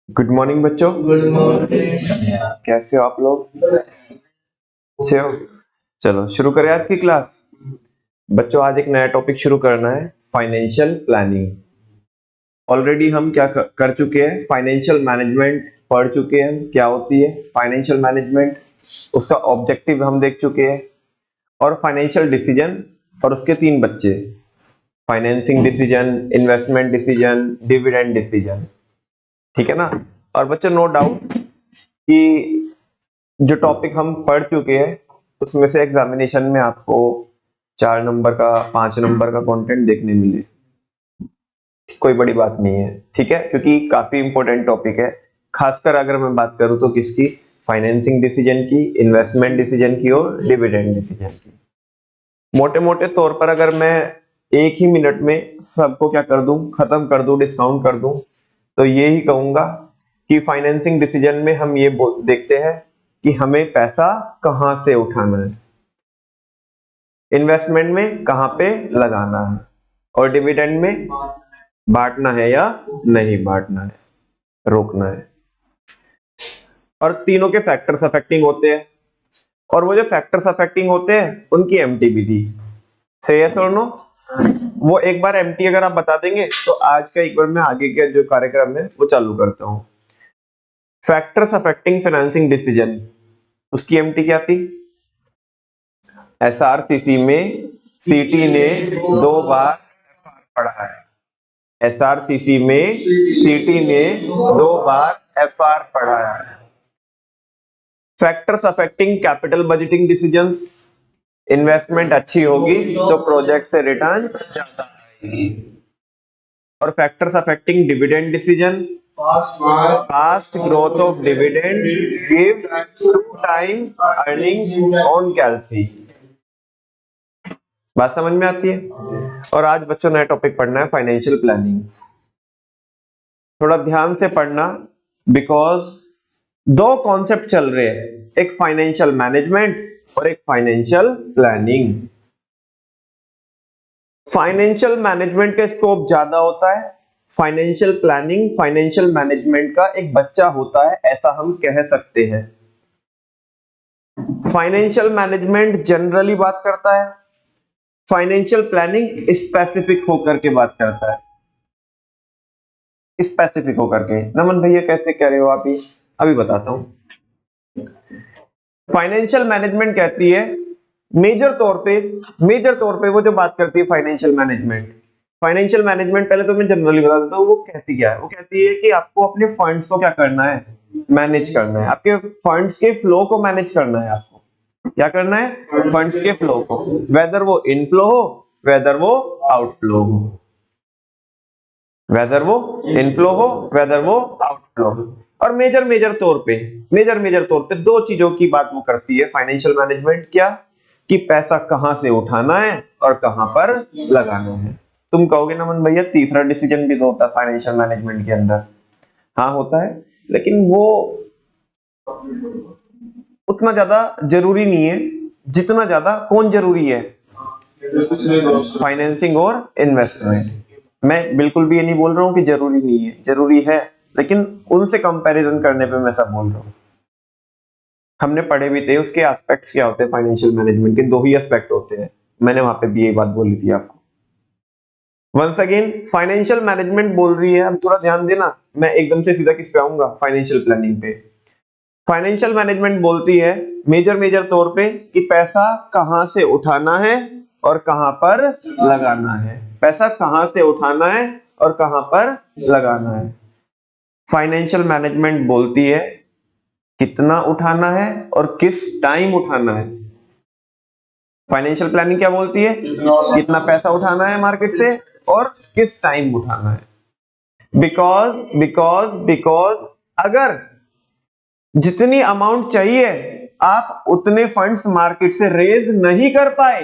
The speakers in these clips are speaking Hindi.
गुड मॉर्निंग बच्चों। Good morning. कैसे हो आप लोग? अच्छे हो? चलो शुरू करें आज की क्लास। बच्चों आज एक नया टॉपिक शुरू करना है, फाइनेंशियल प्लानिंग। ऑलरेडी हम क्या कर चुके हैं, फाइनेंशियल मैनेजमेंट पढ़ चुके हैं, क्या होती है फाइनेंशियल मैनेजमेंट, उसका ऑब्जेक्टिव हम देख चुके हैं, और फाइनेंशियल डिसीजन और उसके 3 बच्चे, financing decision, investment decision, dividend decision. ठीक है ना? और बच्चों नो डाउट कि जो टॉपिक हम पढ़ चुके हैं उसमें से एग्जामिनेशन में आपको 4 नंबर का 5 नंबर का कंटेंट देखने मिले, कोई बड़ी बात नहीं है। ठीक है, क्योंकि काफी इंपॉर्टेंट टॉपिक है। खासकर अगर मैं बात करूं तो किसकी, फाइनेंसिंग डिसीजन की, इन्वेस्टमेंट डिसीजन की और डिविडेंड डिसीजन की। मोटे मोटे तौर पर अगर मैं एक ही मिनट में सबको क्या कर दूं, खत्म कर दूं, डिस्काउंट कर दूं, तो ये ही कहूंगा कि फाइनेंसिंग डिसीजन में हम ये देखते हैं कि हमें पैसा कहां से उठाना है, इन्वेस्टमेंट में कहां पे लगाना है, और डिविडेंड में बांटना है या नहीं बांटना है, रोकना है। और तीनों के फैक्टर्स अफेक्टिंग होते हैं, और वो जो फैक्टर्स अफेक्टिंग होते हैं उनकी एमटी विधि, से यस और नो। वो एक बार एमटी अगर आप बता देंगे तो आज का एक बार मैं आगे का जो कार्यक्रम है वो चालू करता हूं। फैक्टर्स अफेक्टिंग फाइनेंसिंग डिसीजन, उसकी एमटी क्या थी? एसआरसीसी में सीटी ने 2 बार पढ़ा है, एसआरसीसी में सीटी ने 2 बार एफआर पढ़ा है। Factors affecting capital budgeting decisions, investment अच्छी होगी तो प्रोजेक्ट से रिटर्न ज्यादा आएगी। और factors affecting dividend decision, fast growth of dividend gives through time earning on कैलसी। बात समझ में आती है? और आज बच्चों नया टॉपिक पढ़ना है, फाइनेंशियल प्लानिंग। थोड़ा ध्यान से पढ़ना, बिकॉज 2 कॉन्सेप्ट चल रहे हैं, एक फाइनेंशियल मैनेजमेंट और एक फाइनेंशियल प्लानिंग। फाइनेंशियल मैनेजमेंट का स्कोप ज्यादा होता है, फाइनेंशियल प्लानिंग फाइनेंशियल मैनेजमेंट का एक बच्चा होता है, ऐसा हम कह सकते हैं। फाइनेंशियल मैनेजमेंट जनरली बात करता है, फाइनेंशियल प्लानिंग स्पेसिफिक होकर के बात करता है, स्पेसिफिक होकर के। नमन भैया कैसे कह रहे हो आप? ये अभी बताता हूं। फाइनेंशियल मैनेजमेंट कहती है मेजर तौर पे वो जो बात करती है फाइनेंशियल मैनेजमेंट पहले तो मैं जनरली बता देता हूं, वो कहती क्या है? वो कहती है कि आपको अपने फंड्स को क्या करना है, मैनेज करना है, आपके फंड्स के फ्लो को मैनेज करना है। आपको क्या करना है? फंड्स के फ्लो को, वेदर वो इनफ्लो हो वेदर वो आउटफ्लो हो, वेदर वो इनफ्लो हो वेदर वो आउटफ्लो हो। और मेजर तौर पे 2 चीजों की बात वो करती है फाइनेंशियल मैनेजमेंट, क्या कि पैसा कहां से उठाना है और कहां पर लगाना है। तुम कहोगे नमन भैया तीसरा डिसीजन भी तो होता है फाइनेंशियल मैनेजमेंट के अंदर। हाँ होता है, लेकिन वो उतना ज्यादा जरूरी नहीं है जितना ज्यादा कौन जरूरी है, फाइनेंसिंग और इन्वेस्टमेंट। मैं बिल्कुल भी ये नहीं बोल रहा हूं कि जरूरी नहीं है, जरूरी है, लेकिन उनसे कंपैरिजन करने पे मैं सब बोल रहा हूं। हमने पढ़े भी थे उसके एस्पेक्ट्स क्या होते हैं, फाइनेंशियल मैनेजमेंट के 2 ही एस्पेक्ट होते हैं, मैंने वहां पे भी ये बात बोली थी आपको। वंस अगेन फाइनेंशियल मैनेजमेंट बोल रही है, अब थोड़ा ध्यान देना, मैं एकदम से सीधा किस पे आऊंगा, फाइनेंशियल प्लानिंग पे। फाइनेंशियल मैनेजमेंट बोलती है मेजर तौर पे कि पैसा कहां से उठाना है और कहां पर लगाना है, पैसा कहां से उठाना है और कहां पर लगाना है। फाइनेंशियल मैनेजमेंट बोलती है कितना उठाना है और किस टाइम उठाना है। फाइनेंशियल प्लानिंग क्या बोलती है? कितना पैसा उठाना है मार्केट से और किस टाइम उठाना है। बिकॉज अगर जितनी अमाउंट चाहिए आप उतने फंड्स मार्केट से रेज नहीं कर पाए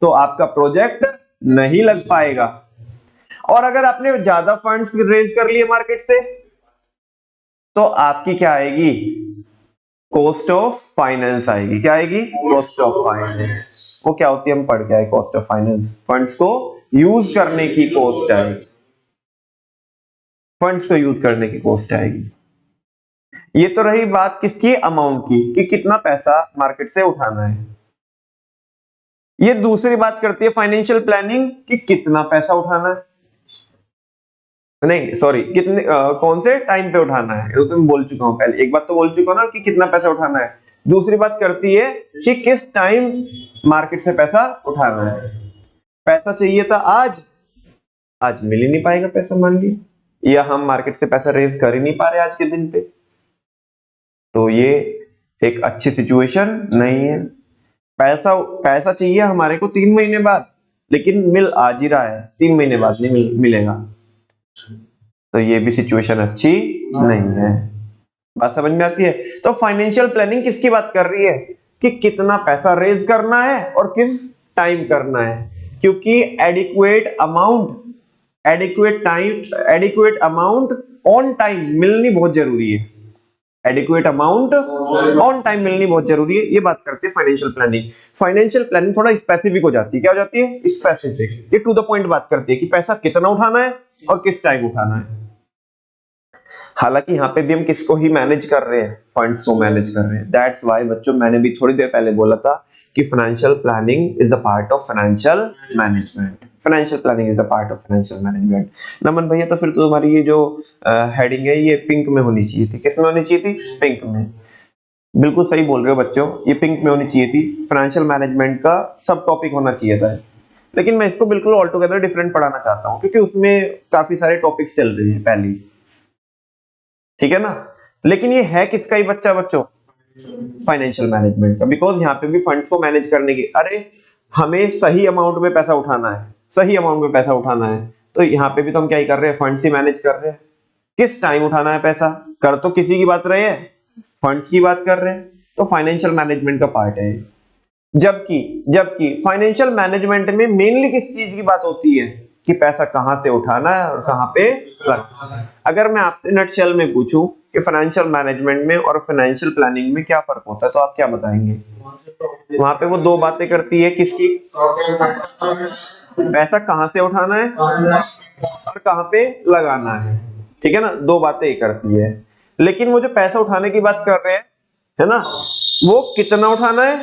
तो आपका प्रोजेक्ट नहीं लग पाएगा, और अगर आपने ज्यादा फंड्स रेज कर लिए मार्केट से तो आपकी क्या आएगी, कॉस्ट ऑफ फाइनेंस आएगी। क्या आएगी? Cost of finance. वो क्या होती है हम पढ़ के आए, कॉस्ट ऑफ फाइनेंस, फंड्स को यूज करने की कॉस्ट आएगी। फंड्स को यूज करने की कॉस्ट आएगी। ये तो रही बात किसकी, अमाउंट की, कि कितना पैसा मार्केट से उठाना है। ये दूसरी बात करती है फाइनेंशियल प्लानिंग कि कितना पैसा उठाना है, नहीं सॉरी कितने कौन से टाइम पे उठाना है। तो मैं बोल चुका हूं पहले, एक बात तो बोल चुका हूं ना कि कितना पैसा उठाना है, दूसरी बात करती है कि किस टाइम मार्केट से पैसा उठाना है। पैसा चाहिए था आज, आज मिल ही नहीं पाएगा पैसा मान ली, या हम मार्केट से पैसा रेज कर ही नहीं पा रहे आज के दिन पे, तो ये एक अच्छी सिचुएशन नहीं है। पैसा चाहिए हमारे को 3 महीने बाद, लेकिन मिल आज ही रहा है, 3 महीने बाद नहीं मिलेगा, तो ये भी सिचुएशन अच्छी नहीं है। बात समझ में आती है। तो फाइनेंशियल प्लानिंग किसकी बात कर रही है कि कितना पैसा रेज करना है और किस टाइम करना है, क्योंकि एडिक्वेट अमाउंट ऑन टाइम मिलनी बहुत जरूरी है। एडिक्वेट अमाउंट ऑन टाइम मिलनी बहुत जरूरी है, ये बात करते हैं फाइनेंशियल प्लानिंग। फाइनेंशियल प्लानिंग थोड़ा स्पेसिफिक हो जाती है, क्या हो जाती है, स्पेसिफिक। ये टू द पॉइंट बात करती है कि पैसा कितना उठाना है और किस टाइम उठाना है। हालांकि यहाँ पे भी हम किसको ही मैनेज कर रहे हैं, फंड्स को मैनेज कर रहे हैं। दैट्स व्हाई बच्चों मैंने भी थोड़ी देर पहले बोला था कि financial planning is the part of financial management. Financial planning is the part of financial management. Naman भैया तो फिर तो तुम्हारी ये जो हेडिंग है ये पिंक में होनी चाहिए थी। किस में होनी चाहिए थी, पिंक में। बिल्कुल सही बोल रहे हो बच्चों, ये पिंक में होनी चाहिए थी। फाइनेंशियल मैनेजमेंट का सब टॉपिक होना चाहिए था, लेकिन मैं इसको बिल्कुल ऑल टुगेदर डिफरेंट पढ़ाना चाहता हूँ, क्योंकि उसमें काफी सारे टॉपिक्स चल रहे हैं पहले, ठीक है ना। लेकिन ये है किसका ही बच्चा बच्चों, फाइनेंशियल मैनेजमेंट का। बिकॉज यहाँ पे भी फंड्स को मैनेज करने की, अरे हमें सही अमाउंट में पैसा उठाना है, सही अमाउंट में पैसा उठाना है, तो यहाँ पे भी तो हम क्या ही कर रहे हैं, फंड्स ही मैनेज कर रहे हैं। किस टाइम उठाना है पैसा, कर तो किसी की बात रहे हैं, फंड्स की बात कर रहे हैं, तो फाइनेंशियल मैनेजमेंट का पार्ट है। जबकि फाइनेंशियल मैनेजमेंट में मेनली किस चीज की बात होती है कि पैसा कहां से उठाना है और कहां पे लगाना है। अगर मैं आपसे नटशेल में पूछूं कि फाइनेंशियल मैनेजमेंट में और फाइनेंशियल प्लानिंग में क्या फर्क होता है, तो आप क्या बताएंगे। वहां पे वो दो बातें करती है, किसकी, पैसा कहां से उठाना है और कहां पे लगाना है, ठीक है ना, दो बातें करती है। लेकिन वो जो पैसा उठाने की बात कर रहे हैं, है ना, वो कितना उठाना है,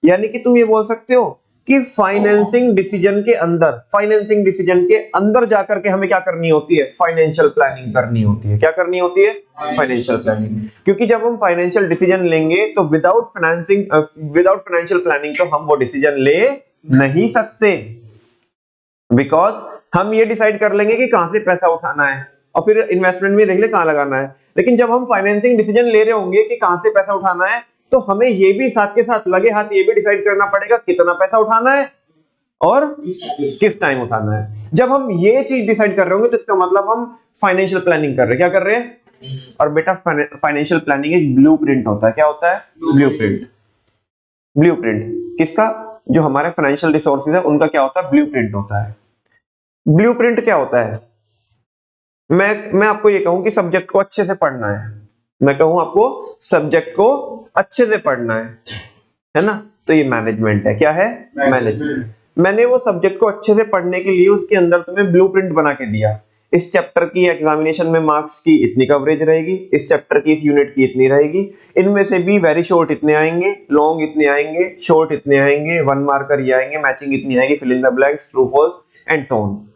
यानी कि तुम ये बोल सकते हो कि फाइनेंसिंग डिसीजन के अंदर जाकर के हमें क्या करनी होती है, फाइनेंशियल प्लानिंग करनी होती है। क्या करनी होती है, फाइनेंशियल प्लानिंग। क्योंकि जब हम फाइनेंशियल डिसीजन लेंगे तो विदाउट फाइनेंशियल प्लानिंग तो हम वो डिसीजन ले नहीं सकते। बिकॉज हम ये डिसाइड कर लेंगे कि कहां से पैसा उठाना है और फिर इन्वेस्टमेंट में देख ले कहां लगाना है, लेकिन जब हम फाइनेंसिंग डिसीजन ले रहे होंगे कि कहां से पैसा उठाना है, तो हमें ये भी साथ के साथ लगे हाथ ये भी डिसाइड करना पड़ेगा कितना पैसा उठाना है और किस टाइम उठाना है। जब हम ये चीज डिसाइड कर रहे होंगे तो इसका मतलब हम फाइनेंशियल प्लानिंग कर रहे हैं। क्या कर रहे हैं, और बेटा फाइनेंशियल प्लानिंग एक ब्लूप्रिंट होता है। क्या होता है, ब्लूप्रिंट किसका, जो हमारे फाइनेंशियल रिसोर्सेज है उनका क्या होता है, ब्लूप्रिंट होता है। ब्लूप्रिंट क्या होता है, मैं आपको ये कहूं कि सब्जेक्ट को अच्छे से पढ़ना है, मैं कहूं आपको सब्जेक्ट को अच्छे से पढ़ना है ना, तो ये मैनेजमेंट है। क्या है, मैनेजमेंट। मैंने वो सब्जेक्ट को अच्छे से पढ़ने के लिए उसके अंदर तुम्हें ब्लूप्रिंट बना के दिया। इस चैप्टर की एग्जामिनेशन में मार्क्स की इतनी कवरेज रहेगी, इस चैप्टर की इस यूनिट की इतनी रहेगी, इनमें से भी वेरी शॉर्ट इतने आएंगे, लॉन्ग इतने आएंगे, शॉर्ट इतने आएंगे, 1 मार्कर ये आएंगे, मैचिंग इतनी आएगी, fill in the blanks, true false and so on.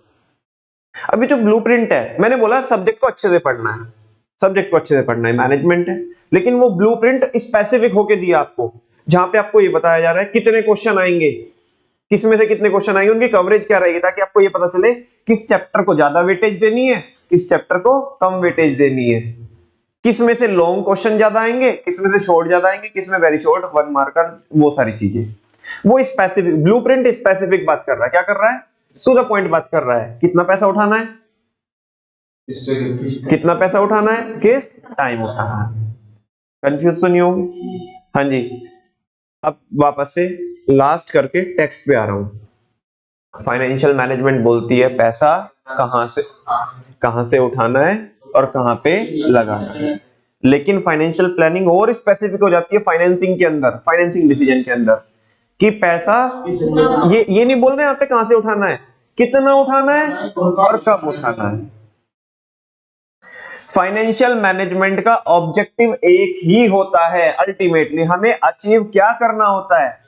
अभी जो ब्लूप्रिंट है, मैंने बोला सब्जेक्ट को अच्छे से पढ़ना है, सब्जेक्ट को अच्छे से पढ़ना है, मैनेजमेंट है। लेकिन वो ब्लूप्रिंट स्पेसिफिक होके दिया आपको, जहां पे आपको ये बताया जा रहा है कितने क्वेश्चन आएंगे, किसमें से कितने क्वेश्चन आएंगे, उनकी कवरेज क्या रहेगी, ताकि आपको ये पता चले किस चैप्टर को ज्यादा वेटेज देनी है, किस चैप्टर को कम वेटेज देनी है, किस में से लॉन्ग क्वेश्चन ज्यादा आएंगे, किस में से शॉर्ट ज्यादा आएंगे, किस में वेरी शॉर्ट, 1 मार्कर, वो सारी चीजें। वो स्पेसिफिक ब्लूप्रिंट स्पेसिफिक बात कर रहा है। क्या कर रहा है, टू द पॉइंट बात कर रहा है। कितना पैसा उठाना है, कितना पैसा उठाना है, किस टाइम उठाना है। कंफ्यूज तो नहीं होगी, हाँ जी। अब वापस से लास्ट करके टेक्स्ट पे आ रहा हूं। फाइनेंशियल मैनेजमेंट बोलती है पैसा कहां से उठाना है और कहां पे लगाना है। लेकिन फाइनेंशियल प्लानिंग और स्पेसिफिक हो जाती है फाइनेंसिंग के अंदर, फाइनेंसिंग डिसीजन के अंदर, कि पैसा ये नहीं बोल रहे यहाँ पे कहां से उठाना है, कितना उठाना है और कब उठाना है। फाइनेंशियल मैनेजमेंट का ऑब्जेक्टिव एक ही होता है, अल्टीमेटली हमें अचीव क्या करना होता है?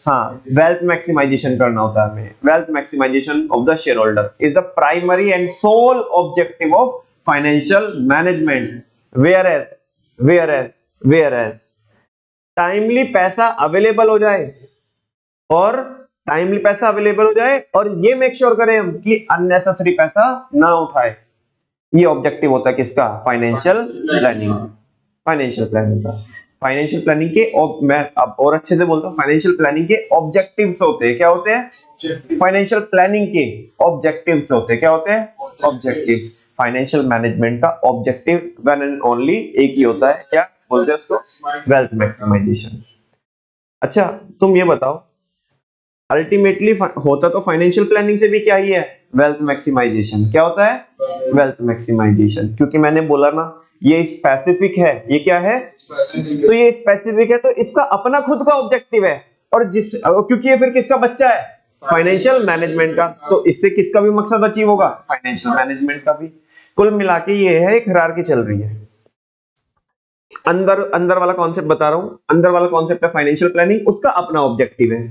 हाँ, वेल्थ मैक्सिमाइजेशन करना होता है हमें। Wealth maximisation of the shareholder is the primary and sole objective of financial management. Whereas timely पैसा अवेलेबल हो जाए, और टाइमली पैसा अवेलेबल हो जाए, और ये मेक श्योर करें हम कि अननेसेसरी पैसा ना उठाए। ये ऑब्जेक्टिव होता है किसका? Financial planning. फाइनेंशियल प्लानिंग का, फाइनेंशियल प्लानिंग के मैं अब और अच्छे से बोलता हूँ, फाइनेंशियल प्लानिंग के ऑब्जेक्टिव्स होते हैं। क्या होते हैं? फाइनेंशियल प्लानिंग के ऑब्जेक्टिव्स होते हैं। क्या होते हैं? ऑब्जेक्टिव्स। फाइनेंशियल मैनेजमेंट का ऑब्जेक्टिव वन एंड ओनली एक ही होता है। क्या बोलते हैं उसको? Wealth maximisation. अच्छा, तुम ये बताओ, अल्टीमेटली होता तो फाइनेंशियल प्लानिंग से भी क्या ही है? Wealth maximisation. क्या होता है? Wealth maximisation. क्योंकि मैंने बोला ना, ये स्पेसिफिक है। ये क्या है? तो ये स्पेसिफिक है, तो इसका अपना खुद का ऑब्जेक्टिव है, और क्योंकि ये फिर किसका बच्चा है? फाइनेंशियल मैनेजमेंट का। तो इससे किसका भी मकसद अचीव होगा? फाइनेंशियल मैनेजमेंट का भी। कुल मिला के ये है, एक हायरार्की चल रही है। अंदर अंदर वाला कॉन्सेप्ट बता रहा हूं। अंदर वाला कॉन्सेप्ट है फाइनेंशियल प्लानिंग, उसका अपना ऑब्जेक्टिव है।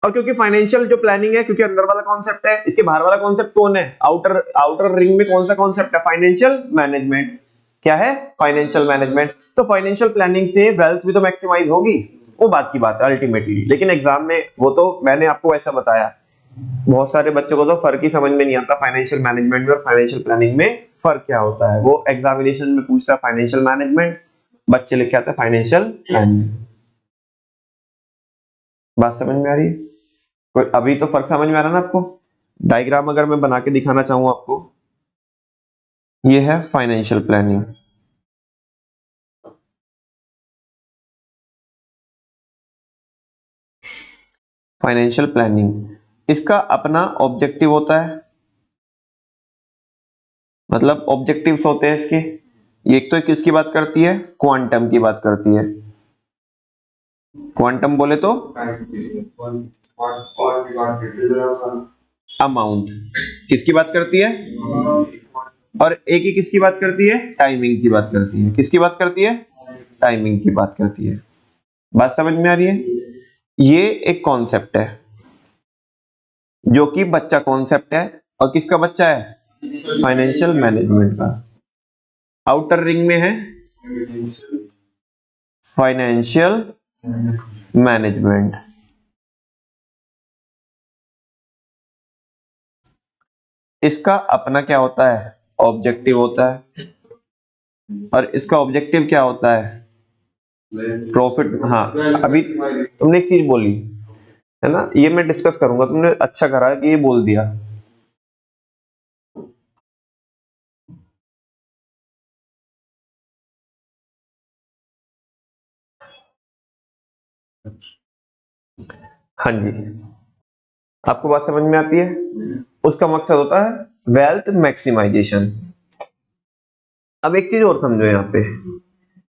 और क्योंकि फाइनेंशियल जो प्लानिंग है, क्योंकि अंदर वाला कॉन्सेप्ट है, इसके बाहर वाला कॉन्सेप्ट कौन है? आउटर रिंग में कौन सा कॉन्सेप्ट है? Financial management. क्या है? Financial management. तो फाइनेंशियल प्लानिंग से वेल्थ भी तो मैक्सिमाइज होगी, वो बात की बात है अल्टीमेटली। लेकिन एग्जाम में वो तो मैंने आपको ऐसा बताया, बहुत सारे बच्चों को तो फर्क ही समझ में नहीं आता फाइनेंशियल मैनेजमेंट में और फाइनेंशियल प्लानिंग में फर्क क्या होता है। वो एग्जामिनेशन में पूछता है फाइनेंशियल मैनेजमेंट, बच्चे लिख के आते हैं फाइनेंशियल प्लानिंग। बात समझ में आ रही है? कोई अभी तो फर्क समझ में आ रहा है ना आपको? डायग्राम अगर मैं बना के दिखाना चाहूं आपको, ये है फाइनेंशियल प्लानिंग। फाइनेंशियल प्लानिंग इसका अपना ऑब्जेक्टिव होता है, मतलब ऑब्जेक्टिव्स होते हैं इसके। एक तो किसकी बात करती है? क्वांटम की बात करती है। क्वांटम बोले तो अमाउंट। किसकी बात करती है? और एक ही किसकी बात करती है? टाइमिंग की बात करती है। किसकी बात करती है? टाइमिंग की बात करती है। बात समझ में आ रही है? ये एक कॉन्सेप्ट है जो कि बच्चा कॉन्सेप्ट है, और किसका बच्चा है? फाइनेंशियल मैनेजमेंट का। आउटर रिंग में है फाइनेंशियल मैनेजमेंट। इसका अपना क्या होता है? ऑब्जेक्टिव होता है। और इसका ऑब्जेक्टिव क्या होता है? प्रॉफिट। हाँ, अभी तुमने एक चीज बोली है ना, ये मैं डिस्कस करूंगा। तुमने अच्छा करा कि ये बोल दिया। हाँ जी, आपको बात समझ में आती है? उसका मकसद होता है वेल्थ मैक्सिमाइजेशन। अब एक चीज और समझो, यहाँ पे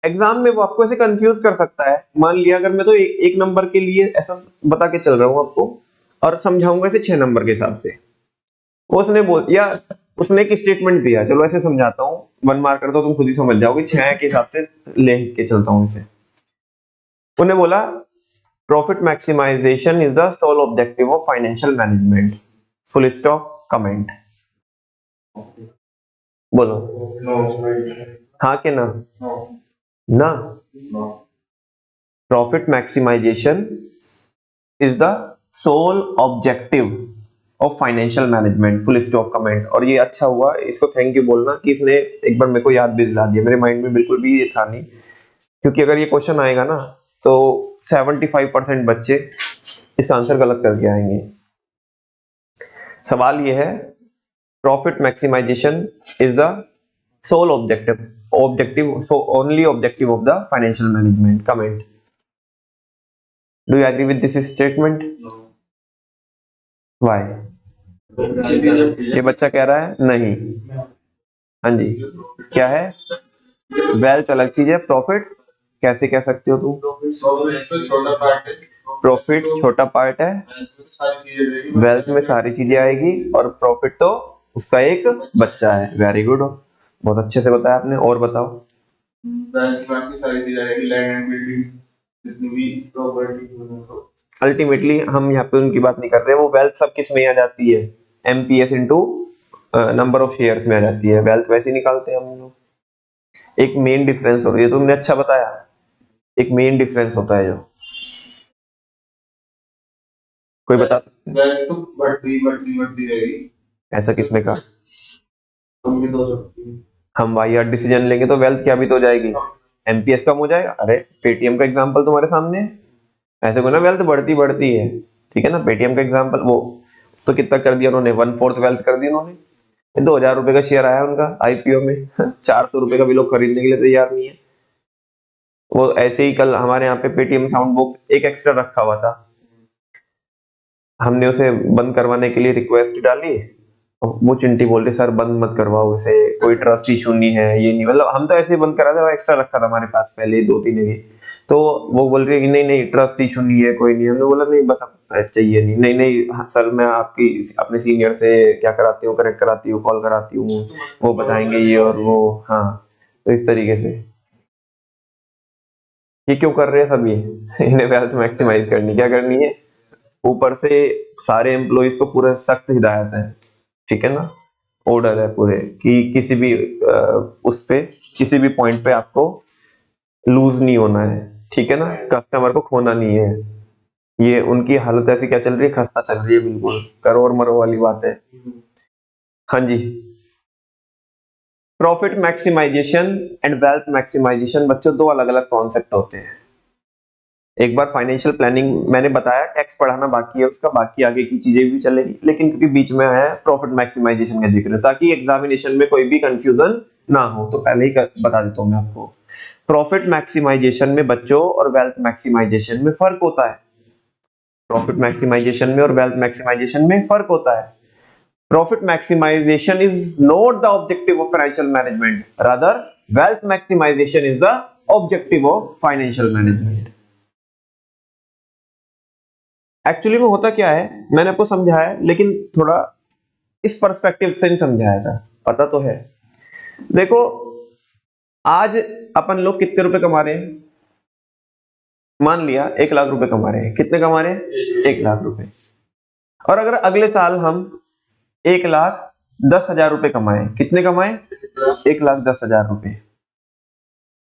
एग्जाम में वो आपको ऐसे कंफ्यूज कर सकता है। मान लिया अगर मैं तो एक नंबर के लिए ऐसा बता के चल रहा हूँ आपको, और समझाऊंगा इसे 6 नंबर के हिसाब से। वो उसने बोल या उसने एक स्टेटमेंट दिया, चलो ऐसे समझाता हूँ, 1 मार्कर तो तुम खुद ही समझ जाओगे, 6 के हिसाब से ले के चलता हूँ इसे। उन्हें बोला profit maximisation is the sole objective of financial management, full stop, comment. बोलो हाँ के ना? ना, profit maximisation is the sole objective of financial management, full stop, comment. और ये अच्छा हुआ, इसको थैंक यू बोलना कि इसने एक बार मेरे को याद भी दिला दिया। मेरे माइंड में बिल्कुल भी ये था नहीं, क्योंकि अगर ये क्वेश्चन आएगा ना तो 75% बच्चे इसका आंसर गलत करके आएंगे। सवाल ये है, profit maximisation is the sole objective, so only objective of the financial management, comment. Do you agree with this statement? Why? ये बच्चा कह रहा है नहीं। हाँ जी, क्या है? वेल्थ अलग चीज है, प्रॉफिट कैसे कह सकते हो तुम? प्रॉफिट छोटा पार्ट है, वेल्थ में सारी चीजें आएगी, और प्रॉफिट तो उसका एक बच्चा है। वेरी गुड, बहुत अच्छे से बताया आपने, और बताओ। बाकी सारी चीजें रहेगी, लैंड एंड बिल्डिंग, जितनी भी प्रॉपर्टी। अल्टीमेटली हम यहाँ पे उनकी बात नहीं कर रहे, वो वेल्थ सब किस में आ जाती है, MPS into number of shares में आ जाती है, वेल्थ वैसे ही निकालते हैं हम लोग। एक मेन डिफरेंस हो रही है, तुमने अच्छा बताया, एक मेन डिफरेंस होता है जो, कोई बता सकते हैं? वेल्थ तो बढ़ती रहेगी। ऐसा किसने कहा? कम भी तो हो सकती है। हम वाहियात डिसीजन लेंगे तो वेल्थ क्या भी तो हो जाएगी, एमपीएस कम हो जाएगा। अरे पेटीएम का एग्जांपल तुम्हारे सामने है, ऐसे को ना वेल्थ बढ़ती बढ़ती है, ठीक है ना। पेटीएम का एग्जांपल वो तो कितना कर दिया उन्होंने, 1/4 वेल्थ कर दी उन्होंने। 2,000 रुपए का शेयर आया उनका आईपीओ में 400 रुपए का भी लोग खरीदने के लिए तैयार नहीं है। वो ऐसे ही कल हमारे यहाँ पे पेटीएम साउंड बॉक्स एक एक्स्ट्रा रखा हुआ था, हमने उसे बंद करवाने के लिए रिक्वेस्ट डाली, वो चिंटी बोल रहे सर बंद मत करवाओ इसे, कोई ट्रस्ट इशू नहीं है, ये नहीं, मतलब हम तो ऐसे ही बंद करा था, एक्स्ट्रा रखा था हमारे पास पहले 2-3 भी। तो वो बोल रही है कि नहीं नहीं ट्रस्ट इशू नहीं है, कोई नहीं। हमने बोला नहीं बस अब चाहिए नहीं, नहीं नहीं हाँ, सर मैं आपकी अपने सीनियर से क्या कराती हूँ, कनेक्ट कराती हूँ, कॉल कराती हूँ, वो बताएंगे ये और वो। हाँ, तो इस तरीके से ये क्यों कर रहे हैं सब, ये इन्हें वेल्थ मैक्सिमाइज करनी, क्या करनी है, ऊपर से सारे एम्प्लॉइज को पूरा सख्त हिदायत है, ठीक है ना, ऑर्डर है पूरे कि किसी भी उस पे किसी भी पॉइंट पे आपको लूज नहीं होना है, ठीक है ना, कस्टमर को खोना नहीं है। ये उनकी हालत ऐसी क्या चल रही है, खस्ता चल रही है, बिल्कुल करो और मरो वाली बात है। हाँ जी, profit maximisation and wealth maximisation बच्चों दो अलग अलग कॉन्सेप्ट होते हैं। एक बार फाइनेंशियल प्लानिंग मैंने बताया, टैक्स पढ़ाना बाकी है उसका, बाकी आगे की चीजें भी चलेगी, लेकिन क्योंकि बीच में आया है प्रॉफिट मैक्सिमाइजेशन का जिक्र, ताकि एग्जामिनेशन में कोई भी कंफ्यूजन ना हो, तो पहले ही बता देता हूं मैं आपको। प्रॉफिट मैक्सिमाइजेशन में बच्चों और वेल्थ मैक्सिमाइजेशन में फर्क होता है। प्रॉफिट मैक्सिमाइजेशन में और वेल्थ मैक्सिमाइजेशन में फर्क होता है। Profit maximisation is not the objective of financial management, rather wealth maximisation is the objective of financial management. Actually में होता क्या है, मैंने आपको समझाया है, लेकिन थोड़ा इस पर्सपेक्टिव से नहीं समझाया था, पता तो है। देखो आज अपन लोग कितने रुपए कमा रहे हैं, मान लिया 1 लाख रुपए कमा रहे हैं, कितने कमा रहे हैं, 1 लाख रुपए। और अगर अगले साल हम 1,10,000 रुपए कमाए, कितने कमाए, 1,10,000 रुपए,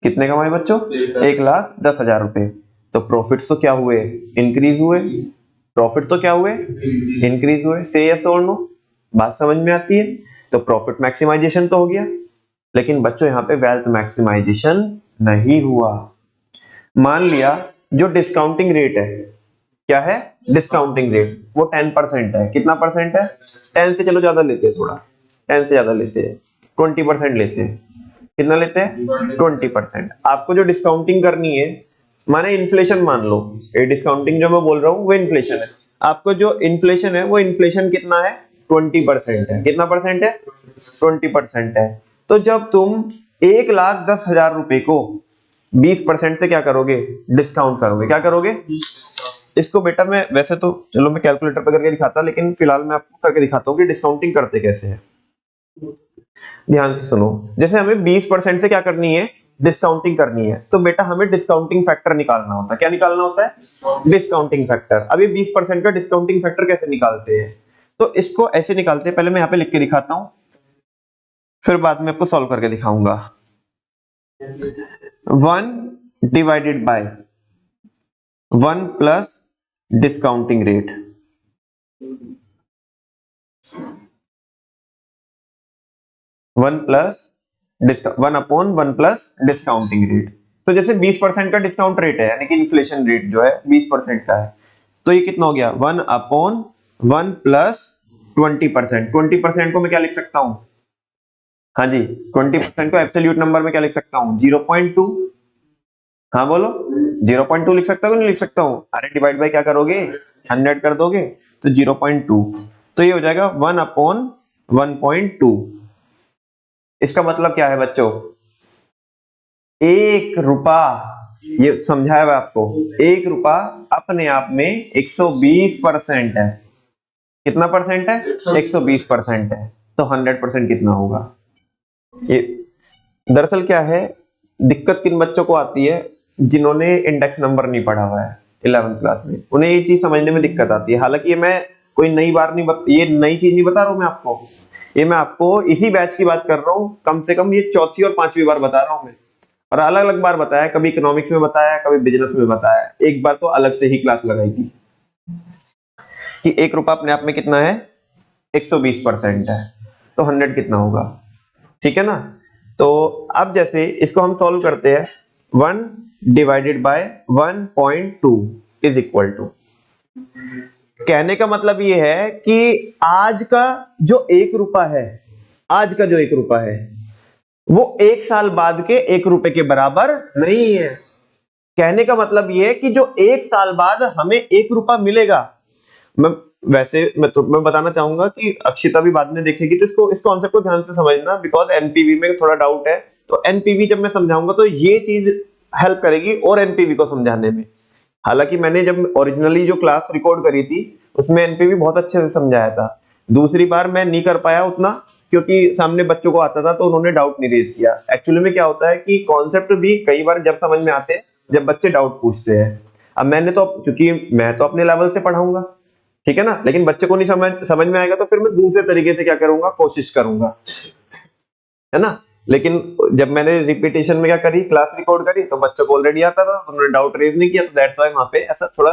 कितने कमाए बच्चों, 1,10,000 रुपए। तो प्रॉफिट्स तो क्या हुए, इंक्रीज हुए, प्रॉफिट तो क्या हुए, इंक्रीज हुए। से यस और नो, बात समझ में आती है। तो प्रॉफिट मैक्सिमाइजेशन तो हो गया, लेकिन बच्चों यहाँ पे वेल्थ मैक्सिमाइजेशन नहीं हुआ। मान लिया जो डिस्काउंटिंग रेट है, क्या है, डिस्काउंटिंग रेट, वो 10% है, कितना परसेंट है, 10 से चलो ज्यादा लेते हैं, थोड़ा 10 से ज्यादा लेते हैं, 20% लेते हैं, कितना लेते हैं, 20%। आपको जो डिस्काउंटिंग करनी है, माने इन्फ्लेशन मान लो, ये डिस्काउंटिंग जो मैं बोल रहा हूँ वो इन्फ्लेशन है, आपको जो इन्फ्लेशन है वो इन्फ्लेशन कितना है, 20% है, कितना परसेंट है, 20% है। तो जब तुम 1,10,000 रुपए को 20% से क्या करोगे, डिस्काउंट करोगे, क्या करोगे, इसको बेटा मैं वैसे तो चलो मैं कैलकुलेटर पे करके दिखाता, लेकिन फिलहाल मैं आपको करके दिखाता हूँ कि डिस्काउंटिंग करते कैसे है। ध्यान से सुनो, जैसे हमें 20% से क्या करनी है, डिस्काउंटिंग करनी है, तो बेटा हमें डिस्काउंटिंग फैक्टर निकालना होता है, क्या निकालना होता है, डिस्काउंटिंग फैक्टर। अभी 20% का डिस्काउंटिंग फैक्टर कैसे निकालते हैं, तो इसको ऐसे निकालते हैं, पहले मैं यहाँ पे लिख के दिखाता हूँ, फिर बाद में आपको सॉल्व करके दिखाऊंगा। 1 divided bye 1 plus discounting rate, 1 plus 1/1 plus discounting rate. तो जैसे 20% का डिस्काउंट रेट है, यानी कि इन्फ्लेशन रेट जो है 20% का है, तो ये कितना हो गया, 1/1 प्लस 20%। 20% को मैं क्या लिख सकता हूं, हाँ जी, 20% को एब्सोल्यूट नंबर में क्या लिख सकता हूं, 0.2। हाँ बोलो, 0.2 लिख सकता हूँ, नहीं लिख सकता हूँ, अरे डिवाइड बाय क्या करोगे, 100 कर दोगे, तो 0.2, तो ये हो जाएगा 1/1.2। इसका मतलब क्या है बच्चों, 1 रुपया, ये समझाया हुआ आपको, 1 रुपया अपने आप में 120% है, कितना परसेंट है, 120% है, तो 100% कितना होगा, ये दरअसल क्या है, दिक्कत किन बच्चों को आती है, जिन्होंने इंडेक्स नंबर नहीं पढ़ा हुआ है 11th क्लास में, उन्हें ये चीज समझने में दिक्कत आती है। हालांकि ये मैं कोई नई बार नहीं ये नई चीज नहीं बता रहा हूं मैं आपको, ये मैं आपको इसी बैच की बात कर रहा हूँ, कम से कम ये चौथी और पांचवी बार बता रहा हूँ मैं, और अलग अलग बार बताया, कभी इकोनॉमिक्स में बताया, कभी बिजनेस में बताया, एक बार तो अलग से ही क्लास लगाई थी कि 1 रुपया अपने आप में कितना है, 120% है, तो 100 कितना होगा, ठीक है ना। तो अब जैसे इसको हम सॉल्व करते हैं, 1 divided by 1.2 is equal to, कहने का मतलब ये है कि आज का जो 1 रुपया है, आज का जो 1 रुपया है वो 1 साल बाद के 1 रुपए के बराबर नहीं है। कहने का मतलब ये है कि जो 1 साल बाद हमें 1 रुपया मिलेगा, मैं बताना चाहूंगा कि अक्षिता भी बाद में देखेगी, तो इस कॉन्सेप्ट को ध्यान से समझना, बिकॉज एनपीवी में थोड़ा डाउट है, तो एनपीवी जब मैं समझाऊंगा तो ये चीज हेल्प करेगी और एनपीवी को समझाने में। हालांकि मैंने जब ओरिजिनली जो क्लास रिकॉर्ड करी थी उसमें एनपीवी बहुत अच्छे से समझाया था, दूसरी बार मैं नहीं कर पाया उतना, क्योंकि सामने बच्चों को आता था तो उन्होंने डाउट नहीं रेज किया। एक्चुअली में क्या होता है कि कॉन्सेप्ट भी कई बार जब समझ में आते हैं जब बच्चे डाउट पूछते हैं। अब मैंने तो, क्योंकि मैं तो अपने लेवल से पढ़ाऊंगा, ठीक है ना, लेकिन बच्चे को नहीं समझ में आएगा तो फिर मैं दूसरे तरीके से क्या करूंगा, कोशिश करूंगा, है ना। लेकिन जब मैंने रिपीटेशन में क्या करी, क्लास रिकॉर्ड करी, तो बच्चों को ऑलरेडी आता था, उन्होंने डाउट रेज नहीं किया, तो दैट्स व्हाई वहां पे ऐसा थोड़ा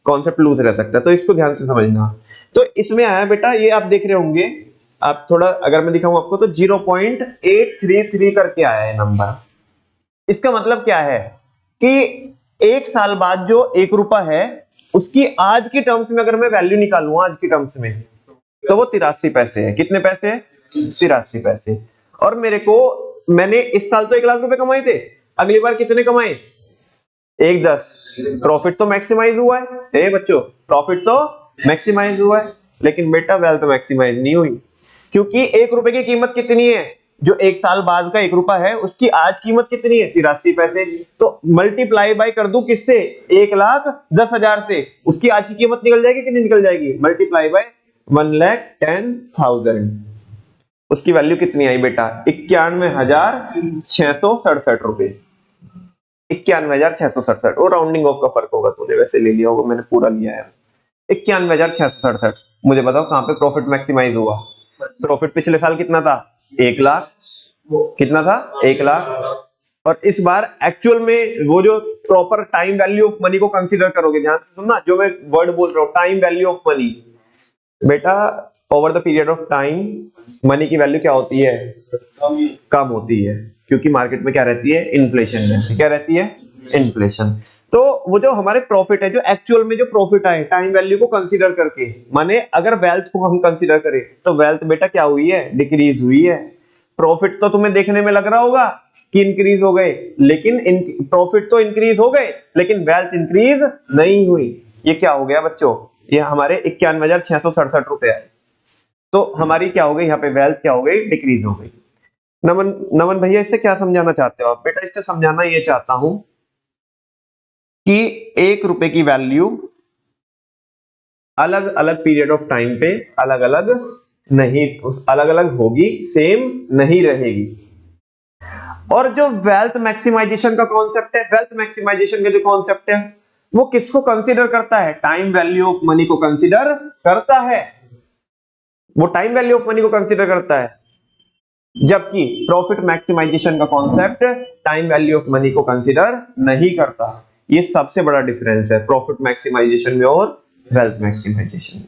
कॉन्सेप्ट लूज रह सकता है, तो इसको ध्यान से समझना। तो इसमें आया बेटा, ये आप देख रहे होंगे, आप थोड़ा अगर मैं दिखाऊं आपको तो 0.833 करके आया है नंबर। इसका मतलब क्या है कि 1 साल बाद जो 1 रुपया है उसकी आज की टर्म्स में अगर मैं वैल्यू निकालूं, आज की टर्म्स में, तो वो 83 पैसे है। कितने पैसे है? 83 पैसे। और मैंने इस साल तो 1 लाख रुपए कमाए थे, अगली बार कितने कमाए? 1.10। प्रॉफिट तो मैक्सिमाइज हुआ है बच्चों, प्रॉफिट तो मैक्सिमाइज हुआ है, लेकिन बेटा वेल्थ मैक्सिमाइज नहीं हुई, क्योंकि 1 रुपए की कीमत कितनी है, जो 1 साल बाद का 1 रुपया है उसकी आज कीमत कितनी है? 83 पैसे। तो मल्टीप्लाई बाय कर दूं किससे? 1,10,000 से, उसकी आज की कीमत निकल जाएगी कि नहीं निकल जाएगी? मल्टीप्लाई बाय 1,10,000, उसकी वैल्यू कितनी आई बेटा? 91,667 रुपए। 91,667, और राउंडिंग ऑफ का फर्क होगा, तूने वैसे ले लिया होगा, मैंने पूरा लिया है। 91,667। मुझे बताओ कहां पे प्रॉफिट मैक्सिमाइज हुआ? प्रॉफिट पिछले साल कितना था? 1 लाख। कितना था? 1 लाख। और इस बार एक्चुअल में वो जो proper time value of money को कंसीडर करोगे, ध्यान से सुनना जो मैं वर्ड बोल रहा हूं, टाइम वैल्यू ऑफ मनी। बेटा over the period of time money की वैल्यू क्या होती है? कम होती है, क्योंकि मार्केट में क्या रहती है? इन्फ्लेशन रहती है। क्या रहती है? इन्फ्लेशन। तो वो जो हमारे प्रॉफिट है, जो एक्चुअल में जो प्रॉफिट आए टाइम वैल्यू को कंसीडर करके, माने अगर वेल्थ को हम कंसीडर करें तो वेल्थ बेटा क्या हुई है? डिक्रीज हुई है। प्रॉफिट तो तुम्हें देखने में लग रहा होगा कि इंक्रीज हो गए, लेकिन प्रॉफिट तो इंक्रीज हो गए लेकिन वेल्थ इंक्रीज नहीं हुई। ये क्या हो गया बच्चों? ये हमारे 91,667 रुपए आए, तो हमारी क्या हो गई यहाँ पे? वेल्थ क्या हो गई? डिक्रीज हो गई। नमन भैया इससे क्या समझाना चाहते हो आप? बेटा इससे समझाना ये चाहता हूं कि 1 रुपए की वैल्यू अलग अलग पीरियड ऑफ टाइम पे अलग अलग नहीं, अलग अलग होगी, सेम नहीं रहेगी। और जो वेल्थ मैक्सिमाइजेशन का कॉन्सेप्ट है, वेल्थ मैक्सिमाइजेशन का जो कॉन्सेप्ट है वो किसको कंसीडर करता है? टाइम वैल्यू ऑफ मनी को कंसीडर करता है। वो टाइम वैल्यू ऑफ मनी को कंसीडर करता है, जबकि प्रॉफिट मैक्सिमाइजेशन का concept time value of money को कंसीडर नहीं करता। ये सबसे बड़ा डिफरेंस है प्रॉफिट मैक्सिमाइजेशन में और वेल्थ मैक्सिमाइजेशन में।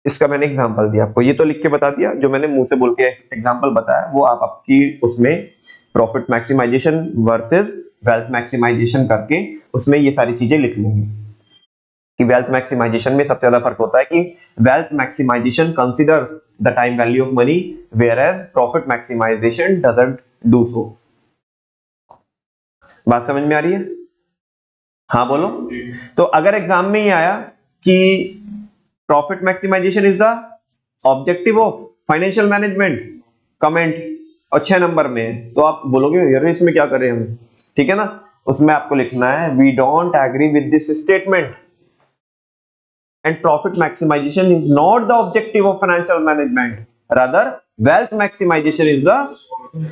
इसका मैंने एग्जांपल दिया आपको, ये तो लिख के बता दिया, जो मैंने मुंह से बोल के एग्जांपल बताया वो आप आपकी उसमें profit maximisation versus wealth maximisation करके उसमें ये सारी चीजें लिख लेंगे कि वेल्थ मैक्सिमाइजेशन में सबसे ज्यादा फर्क होता है कि wealth maximisation considers the time value of money whereas profit maximisation doesn't do so. बात समझ में आ रही है? हाँ बोलो। तो अगर एग्जाम में ही आया कि profit maximisation is the objective of financial management, comment और 6 नंबर में, तो आप बोलोगे यार इसमें क्या करें हम, ठीक है ना। उसमें आपको लिखना है we don't agree with this statement and profit maximization is not the objective of financial management, rather wealth maximisation is the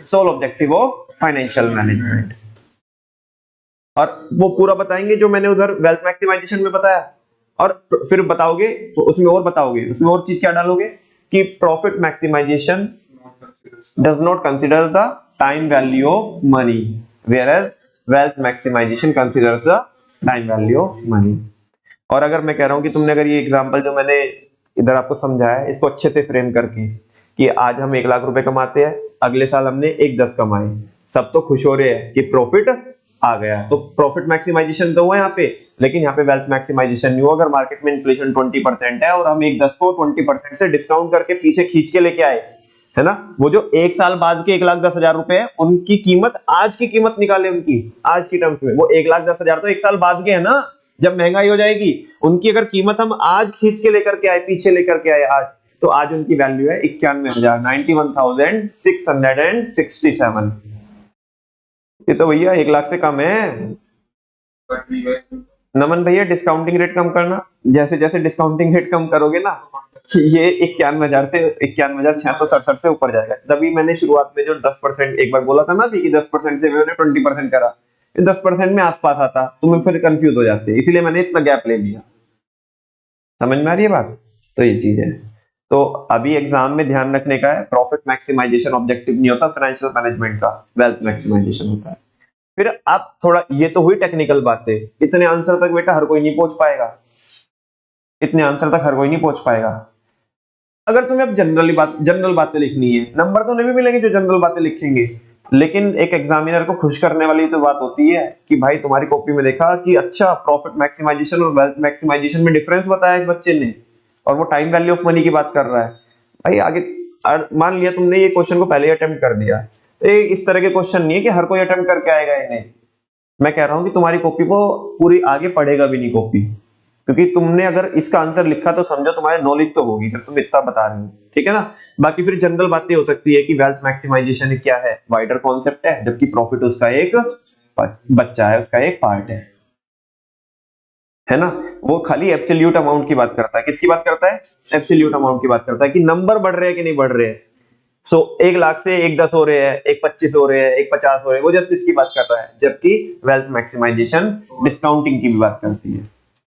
sole objective of financial management. और वो पूरा बताएंगे जो मैंने उधर वेल्थ मैक्सिमाइजेशन में बताया, और फिर बताओगे तो उसमें और बताओगे, उसमें और चीज क्या डालोगे कि profit maximisation does not consider the time value of money, whereas wealth maximization considers the time value of money। और अगर मैं कह रहा हूं कि तुमने अगर ये एग्जांपल जो मैंने इधर आपको समझाया है इसको अच्छे से फ्रेम करके कि आज हम 1 लाख रुपए कमाते हैं, अगले साल हमने 1,10 कमाए, सब तो खुश हो रहे हैं कि प्रॉफिट आ गया, तो प्रॉफिट मैक्सिमाइजेशन तो हुआ यहाँ पे, लेकिन यहाँ पे वेल्थ मैक्सिमाइजेशन नहीं हुआ। अगर मार्केट में इन्फ्लेशन 20% है और हम 1,10 को 20% से डिस्काउंट करके पीछे खींच के लेके आए, है ना, वो जो 1 साल बाद के 1,10,000 रुपए है उनकी कीमत, आज की कीमत निकाले उनकी आज की टर्म्स में, वो 1,10,000 तो 1 साल बाद के है ना, जब महंगाई हो जाएगी उनकी अगर कीमत हम आज खींच के लेकर के आए, पीछे लेकर के आए आज, तो आज उनकी वैल्यू है 91,000, 91,667। ये तो भैया 1 लाख से कम है। नमन भैया डिस्काउंटिंग रेट कम करना, जैसे जैसे डिस्काउंटिंग रेट कम करोगे ना ये 91,000 से 91,667 से ऊपर जाएगा। तभी मैंने शुरुआत में जो 10% एक बार बोला था ना कि 10% से मैंने 20% करा, 10% में आसपास आता, तुम्हें फिर कंफ्यूज हो जाते, इसीलिए मैंने इतना गैप ले लिया। समझ में आ रही है बात? तो ये चीज है। तो अभी एग्जाम में ध्यान रखने का है, प्रॉफिट मैक्सिमाइजेशन ऑब्जेक्टिव नहीं होता फाइनेंशियल मैनेजमेंट का, वेल्थ मैक्सिमाइजेशन होता है। फिर अब थोड़ा, ये तो हुई टेक्निकल बातें, इतने आंसर तक बेटा हर कोई नहीं पहुंच पाएगा, इतने आंसर तक हर कोई नहीं पहुंच पाएगा। अगर तुम्हें अब जनरल बातें लिखनी है, नंबर तो नहीं भी मिलेंगे जो जनरल बातें लिखेंगे, लेकिन एक एग्जामिनर को खुश करने वाली तो बात होती है कि भाई तुम्हारी कॉपी में देखा कि अच्छा प्रॉफिट मैक्सिमाइजेशन और वेल्थ मैक्सिमाइजेशन में डिफरेंस बताया इस बच्चे ने, और वो टाइम वैल्यू ऑफ मनी की बात कर रहा है। भाई आगे मान लिया तुमने ये क्वेश्चन को पहले अटेम्प्ट कर दिया, तो इस तरह के क्वेश्चन नहीं है कि हर कोई अटेम्प्ट करके आएगा इन्हें। मैं कह रहा हूं कि तुम्हारी कॉपी को पूरी आगे पढ़ेगा भी नहीं कॉपी, क्योंकि तुमने अगर इसका आंसर लिखा तो समझो तुम्हारी नॉलेज तो होगी जब तुम इतना बता रहे हो, ठीक है ना। बाकी फिर जनरल बातें हो सकती है कि वेल्थ मैक्सिमाइजेशन क्या है, वाइडर कॉन्सेप्ट है, जबकि प्रॉफिट उसका एक बच्चा है, उसका एक पार्ट है ना। वो खाली एब्सोल्यूट अमाउंट की बात करता है, किसकी बात करता है, एब्सोल्यूट अमाउंट की बात करता है कि नंबर बढ़ रहे हैं कि नहीं बढ़ रहे हैं। सो 1 लाख से 1,10 हो रहे हैं, 1,25 हो रहे हैं, 1,50 हो रहे हैं, वो जस्ट इसकी बात कर रहा है। जबकि वेल्थ मैक्सिमाइजेशन डिस्काउंटिंग की भी बात करती है,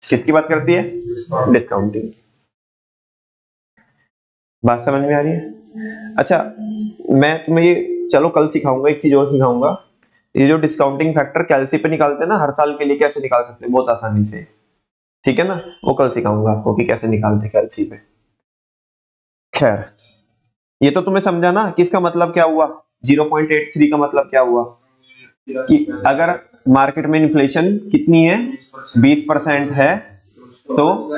किसकी बात करती है, डिस्काउंटिंग। बात समझ में आ रही है? अच्छा मैं तुम्हें ये चलो कल सिखाऊंगा, एक चीज और सिखाऊंगा, ये जो डिस्काउंटिंग फैक्टर कैलसी पे निकालते हैं ना हर साल के लिए, कैसे निकाल सकते हैं बहुत आसानी से, ठीक है ना, वो कल सिखाऊंगा आपको कि कैसे निकालते हैं कैलसी पे। खैर ये तो तुम्हें समझा ना कि इसका मतलब क्या हुआ, 0.83 का मतलब क्या हुआ कि अगर मार्केट में इन्फ्लेशन कितनी है 20% है, तो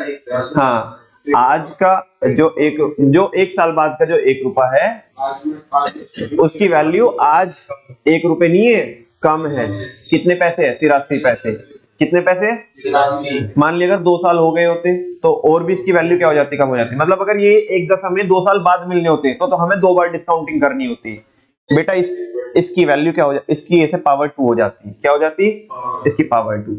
हाँ आज का जो एक साल बाद का जो 1 रुपया है उसकी वैल्यू आज 1 रुपए नहीं है, कम है, कितने पैसे है, 83 पैसे। कितने पैसे, मान लिया अगर 2 साल हो गए होते तो और भी इसकी वैल्यू क्या हो जाती, कम हो जाती। मतलब अगर ये 1,10 हमें 2 साल बाद मिलने होते तो हमें 2 बार डिस्काउंटिंग करनी होती बेटा, इसकी वैल्यू क्या हो जाती, इसकी ऐसे पावर 2 हो जाती, क्या हो जाती, इसकी पावर 2।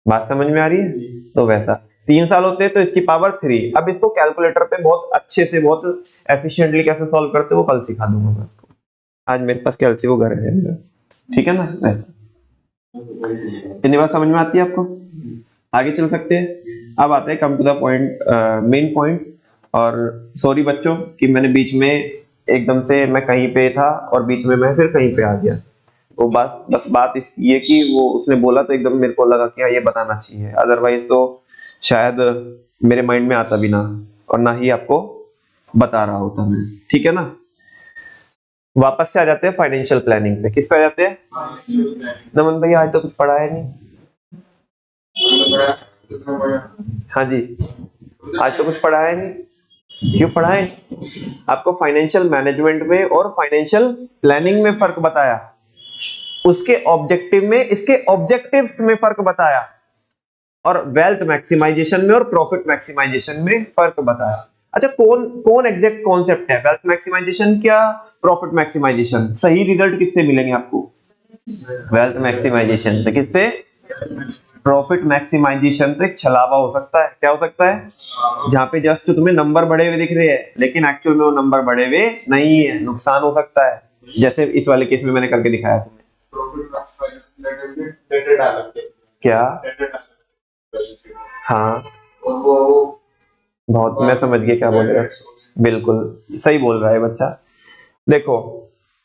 बात समझ में आ रही है? तो वैसा 3 साल होते तो इसकी पावर 3। अब इसको कैलकुलेटर पे बहुत अच्छे से बहुत एफिशिएंटली कैसे सॉल्व करते वो कल सिखा दूंगा मैं आपको, आज मेरे पास कैलसी वो घर है, ठीक है ना। वैसा इतनी बात समझ में आती है आपको, आगे चल सकते हैं। अब आते हैं come to the point, main point. और सॉरी बच्चों कि मैंने बीच में एकदम से मैं कहीं पे था और बीच में मैं फिर कहीं पे आ गया, वो बस बात ये कि वो उसने बोला तो एकदम मेरे को लगा कि हाँ ये बताना चाहिए, अदरवाइज तो शायद मेरे माइंड में आता भी ना और ना ही आपको बता रहा होता मैं, ठीक है ना। वापस से आ जाते हैं फाइनेंशियल प्लानिंग पे, किस पे आ जाते हैं, नमन भैया आज तो कुछ पढ़ा है नहीं, हाँ जी आज तो कुछ पढ़ा है नहीं, क्यों पढ़ा है, आपको फाइनेंशियल मैनेजमेंट में और फाइनेंशियल प्लानिंग में फर्क बताया, उसके ऑब्जेक्टिव में इसके ऑब्जेक्टिव्स में फर्क बताया, और वेल्थ मैक्सिमाइजेशन में और प्रॉफिट मैक्सिमाइजेशन में फर्क बताया। अच्छा कौन एग्जैक्ट कॉन्सेप्ट है, वेल्थ मैक्सिमाइजेशन क्या प्रॉफिट मैक्सिमाइजेशन, सही रिजल्ट किससे मिलेंगे आपको, वेल्थ मैक्सिमाइजेशन से, किससे, प्रॉफिट मैक्सिमाइजेशन तो एक छलावा हो सकता है। क्या हो सकता है? जहाँ पे जस्ट तुम्हें नंबर बढ़े हुए दिख रहे हैं लेकिन एक्चुअल में वो नंबर बढ़े हुए नहीं है, नुकसान हो सकता है। जैसे इस वाले केस में मैंने करके दिखाया तुम्हें। क्या? हाँ, बहुत, मैं समझ गया क्या बोल रहे हो, बिल्कुल सही बोल रहा है बच्चा। देखो,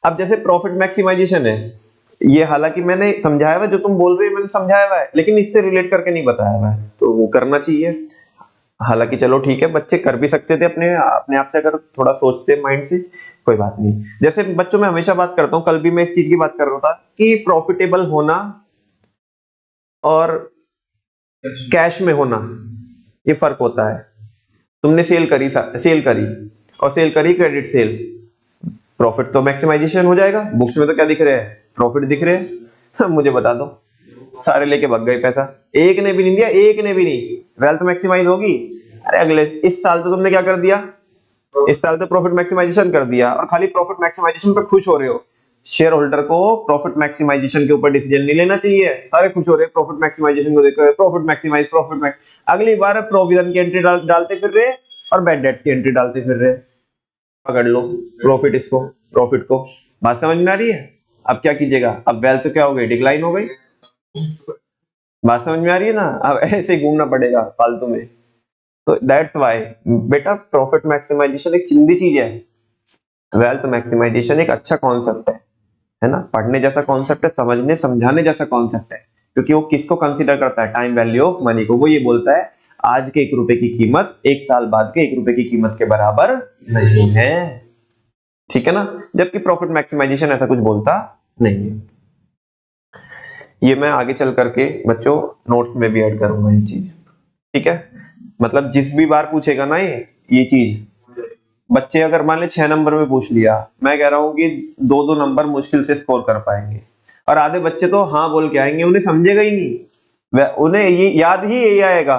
अब जैसे प्रॉफिट मैक्सिमाइजेशन है, ये हालांकि मैंने समझाया हुआ, जो तुम बोल रहे हो मैंने समझाया हुआ है, लेकिन इससे रिलेट करके नहीं बताया हुआ है, तो वो करना चाहिए। हालांकि चलो ठीक है, बच्चे कर भी सकते थे अपने अपने आप से, अगर थोड़ा सोचते माइंड से, कोई बात नहीं। जैसे बच्चों में हमेशा बात करता हूँ, कल भी मैं इस चीज की बात कर रहा था कि प्रॉफिटेबल होना और कैश में होना, ये फर्क होता है। तुमने सेल करी और सेल करी क्रेडिट सेल, प्रॉफिट तो मैक्सिमाइजेशन हो जाएगा। बुक्स में तो क्या दिख रहे हैं? प्रॉफिट दिख रहे हैं। मुझे बता दो, सारे लेके भाग गए पैसा, एक ने भी नहीं दिया, एक ने भी नहीं, वेल्थ मैक्सिमाइज होगी? अरे अगले इस साल तो तुमने क्या कर दिया, इस साल तो प्रॉफिट मैक्सिमाइजेशन कर दिया, और खाली प्रॉफिट मैक्सिमाइजेशन पे खुश हो रहे हो। शेयर होल्डर को प्रॉफिट मैक्सिमाइजेशन के ऊपर डिसीजन नहीं लेना चाहिए, सारे खुश हो रहे हैं प्रॉफिट मैक्सिमाइजेशन को देखकर, प्रॉफिट मैक्सिमाइज प्रॉफिट मैक्स, अगली बार प्रोविजन की एंट्री डालते फिर रहे और बैड डेट्स की एंट्री डालते फिर रहे। पकड़ लो प्रॉफिट, इसको प्रॉफिट को। बात समझ में आ रही है? अब क्या कीजिएगा, अब वेल्थ क्या हो गई, डिक्लाइन हो गई। बात समझ में आ रही है ना? अब ऐसे घूमना पड़ेगा फालतू में। तो दैट्स व्हाई बेटा, प्रॉफिट मैक्सिमाइजेशन एक चिंदी चीज है, वेल्थ मैक्सिमाइजेशन एक अच्छा कॉन्सेप्ट है ना, पढ़ने जैसा कॉन्सेप्ट है, समझने समझाने जैसा कॉन्सेप्ट है, क्योंकि वो किसको कंसीडर करता है, टाइम वैल्यू ऑफ मनी को। वो ये बोलता है आज के 1 रुपए की कीमत 1 साल बाद के 1 रुपए की कीमत के बराबर नहीं है, ठीक है ना? जबकि प्रॉफिट मैक्सिमाइजेशन ऐसा कुछ बोलता नहीं है। ये मैं आगे चल करके बच्चों नोट्स में भी ऐड करूंगा ये चीज, ठीक है? मतलब जिस भी बार पूछेगा ना ये चीज, बच्चे अगर मान ले 6 नंबर में पूछ लिया, मैं कह रहा हूं कि 2-2 नंबर मुश्किल से स्कोर कर पाएंगे, और आधे बच्चे तो हाँ बोल के आएंगे, उन्हें समझेगा ही नहीं, उन्हें ये याद ही यही आएगा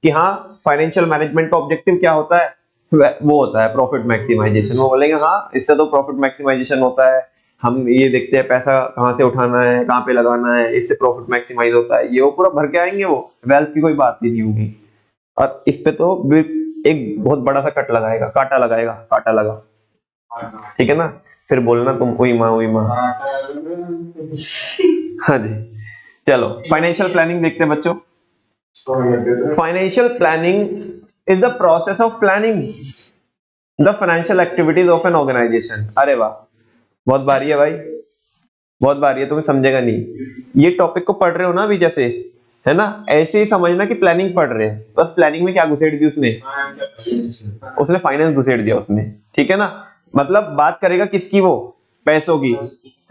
कि हाँ फाइनेंशियल मैनेजमेंट का ऑब्जेक्टिव क्या होता है, वो होता है प्रॉफिट मैक्सिमाइजेशन। वो बोलेंगे हाँ इससे तो प्रॉफिट मैक्सिमाइजेशन होता है, हम ये देखते हैं पैसा कहाँ से उठाना है, कहाँ पे लगाना है, इससे प्रॉफिट मैक्सिमाइज होता है, ये वो पूरा भर के आएंगे, वो वेल्थ की कोई बात ही नहीं होगी। और इस पे तो एक बहुत बड़ा सा कट लगाएगा, काटा लगाएगा, काटा लगा, ठीक है ना? फिर बोलना तुम उई माँ। हाँ जी, चलो फाइनेंशियल प्लानिंग देखते हैं बच्चों। Financial planning is the process of planning the financial activities of an organisation. अरे वाह, बहुत भारी है भाई, बहुत भारी है, तुम्हें समझेगा नहीं। ये टॉपिक को पढ़ रहे हो ना अभी, जैसे है ना, ऐसे ही समझना कि प्लानिंग पढ़ रहे हैं, बस प्लानिंग में क्या घुसेड़ दी उसने फाइनेंस घुसेड़ दिया उसने, ठीक है ना? मतलब बात करेगा किसकी, वो पैसों की,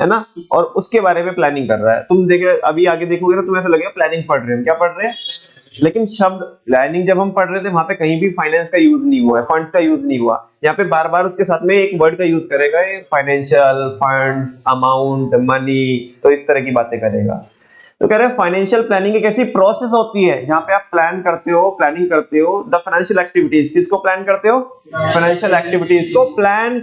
है ना, और उसके बारे में प्लानिंग कर रहा है। तुम देख अभी आगे देखोगे ना, तुम्हें ऐसा लगेगा प्लानिंग पढ़ रहे हैं, क्या पढ़ रहे हैं, लेकिन शब्द प्लानिंग जब हम पढ़ रहे थे वहां पे कहीं भी फाइनेंस का यूज नहीं हुआ है, फंड्स का यूज नहीं हुआ। यहाँ पे बार बार उसके साथ में एक वर्ड का यूज करेगा, फाइनेंशियल, फंड्स, अमाउंट, मनी, तो इस तरह की बातें करेगा। तो कह रहे हैं फाइनेंशियल प्लानिंग एक ऐसी प्रोसेस होती है जहां पे आप प्लानिंग करते हो द फाइनेंशियल एक्टिविटीज। किसको प्लान करते हो? फाइनेंशियल एक्टिविटीज को प्लान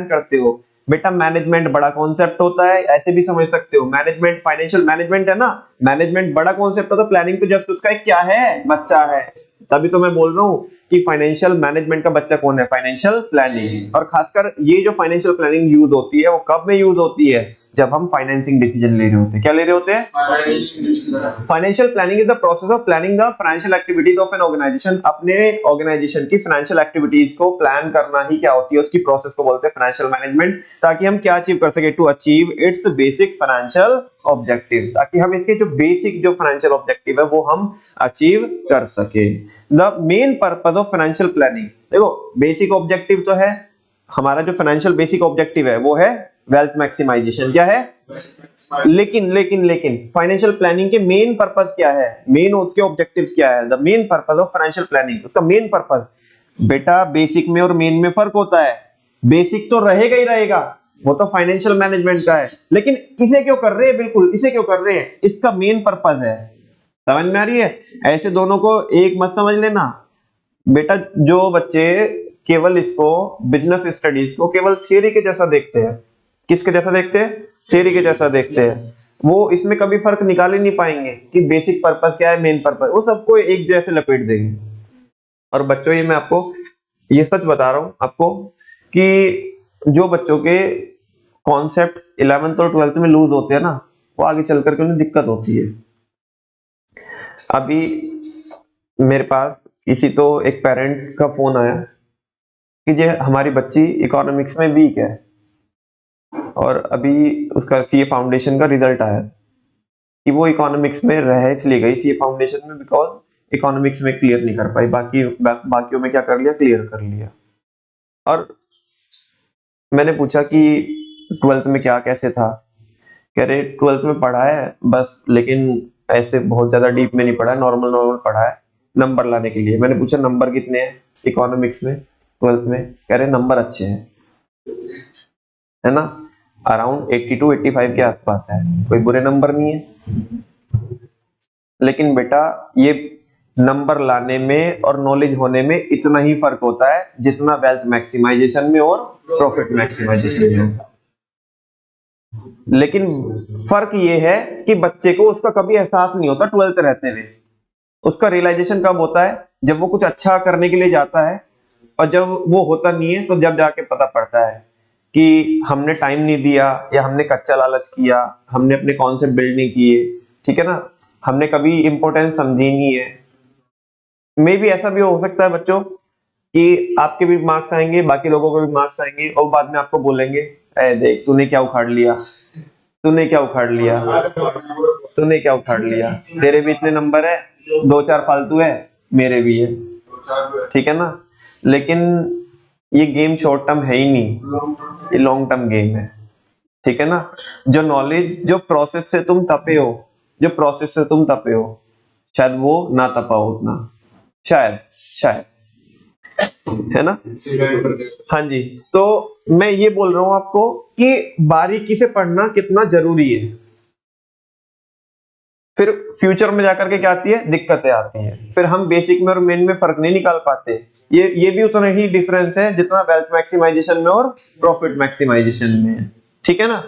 करते हो। बेटा मैनेजमेंट बड़ा कॉन्सेप्ट होता है, ऐसे भी समझ सकते हो, मैनेजमेंट, फाइनेंशियल मैनेजमेंट है ना, मैनेजमेंट बड़ा कॉन्सेप्ट है, तो प्लानिंग तो जस्ट उसका एक क्या है, बच्चा है। तभी तो मैं बोल रहा हूँ कि फाइनेंशियल मैनेजमेंट का बच्चा कौन है, फाइनेंशियल प्लानिंग। और खासकर ये जो फाइनेंशियल प्लानिंग यूज होती है वो कब में यूज होती है, जब हम फाइनेंसिंग डिसीजन ले रहे होते हैं। क्या ले रहे होते हैं? Financial planning is the process of planning the financial activities of an organisation. अपने ऑर्गेनाइजेशन की फाइनेंशियल एक्टिविटीज को प्लान करना ही क्या होती है, उसकी प्रोसेस को बोलते हैं फाइनेंशियल मैनेजमेंट, ताकि हम क्या अचीव कर सके, to achieve its basic financial objective, ताकि हम इसके जो बेसिक जो फाइनेंशियल ऑब्जेक्टिव है वो हम अचीव कर सके। The main purpose of financial planning, देखो बेसिक ऑब्जेक्टिव तो है हमारा, जो फाइनेंशियल बेसिक ऑब्जेक्टिव है वो है वेल्थ मैक्सिमाइजेशन, क्या है, लेकिन फाइनेंशियल प्लानिंग के मेन पर्पस क्या है, मेन उसके ऑब्जेक्टिव्स क्या है, the main purpose of financial planning, उसका मेन पर्पस। बेटा बेसिक में और मेन में फर्क होता है, बेसिक तो रहेगा ही रहेगा, वो तो फाइनेंशियल मैनेजमेंट का है, लेकिन इसे क्यों कर रहे हैं, बिल्कुल इसे क्यों कर रहे हैं, इसका मेन पर्पस है। समझ में आ रही है? ऐसे दोनों को एक मत समझ लेना बेटा। जो बच्चे केवल इसको बिजनेस स्टडीज को केवल थियरी के जैसा देखते हैं, किसके जैसा देखते हैं, थियरी के जैसा देखते हैं, वो इसमें कभी फर्क निकाल ही नहीं पाएंगे कि बेसिक पर्पस क्या है, मेन पर्पस, वो सबको एक जैसे लपेट देंगे। और बच्चों, ये मैं आपको ये सच बता रहा हूं आपको कि जो बच्चों के कॉन्सेप्ट 11th और 12th में लूज होते हैं ना, वो आगे चल करके उन्हें दिक्कत होती है। अभी मेरे पास किसी तो एक पेरेंट का फोन आया कि जे हमारी बच्ची इकोनॉमिक्स में वीक है और अभी उसका सीए फाउंडेशन का रिजल्ट आया कि वो इकोनॉमिक्स में रह इसलिए गई सीए फाउंडेशन में बिकॉज इकोनॉमिक्स में क्लियर नहीं कर पाई, बाकियों में क्या कर लिया, क्लियर कर लिया। और मैंने पूछा कि 12th में क्या कैसे था, कह रहे 12th में पढ़ा है बस, लेकिन ऐसे बहुत ज्यादा डीप में नहीं पढ़ा है, नॉर्मल नॉर्मल पढ़ा है नंबर लाने के लिए। मैंने पूछा नंबर कितने हैं इकोनॉमिक्स में 12th में, कह रहे नंबर अच्छे हैं, है ना, अराउंड 82 85 के आसपास है, कोई बुरे नंबर नहीं है। लेकिन बेटा ये नंबर लाने में और नॉलेज होने में इतना ही फर्क होता है जितना वेल्थ मैक्सिमाइजेशन में और प्रॉफिट मैक्सिमाइजेशन में होता है। लेकिन फर्क ये है कि बच्चे को उसका कभी एहसास नहीं होता 12th रहते हुए। उसका रियलाइजेशन कब होता है, जब वो कुछ अच्छा करने के लिए जाता है, और जब वो होता नहीं है तो जब जाके पता पड़ता है कि हमने टाइम नहीं दिया, या हमने कच्चा लालच किया, हमने अपने कॉन्सेप्ट बिल्ड नहीं किए, ठीक है ना, हमने कभी इंपॉर्टेंस समझी नहीं है। मे भी ऐसा भी हो सकता है बच्चों कि आपके भी मार्क्स आएंगे, बाकी लोगों के भी मार्क्स आएंगे, और बाद में आपको बोलेंगे ए देख तूने क्या उखाड़ लिया, तूने क्या उखाड़ लिया, तूने क्या उखाड़ लिया, तेरे भी इतने नंबर है, 2 4 फालतू है, मेरे भी है, ठीक है ना। लेकिन ये गेम शॉर्ट टर्म है ही नहीं, ये लॉन्ग टर्म गेम है, ठीक है ना। जो नॉलेज, जो प्रोसेस से तुम तपे हो, जो प्रोसेस से तुम तपे हो, शायद वो ना तपा हो उतना, शायद शायद, है ना। हाँ जी, तो मैं ये बोल रहा हूं आपको कि बारीकी से पढ़ना कितना जरूरी है। फिर फ्यूचर में जाकर के क्या आती है, दिक्कतें आती हैं, फिर हम बेसिक में और मेन में फर्क नहीं निकाल पाते। ये भी उतना ही डिफरेंस है जितना वेल्थ मैक्सिमाइजेशन में और प्रॉफिट मैक्सिमाइजेशन में है, ठीक है ना।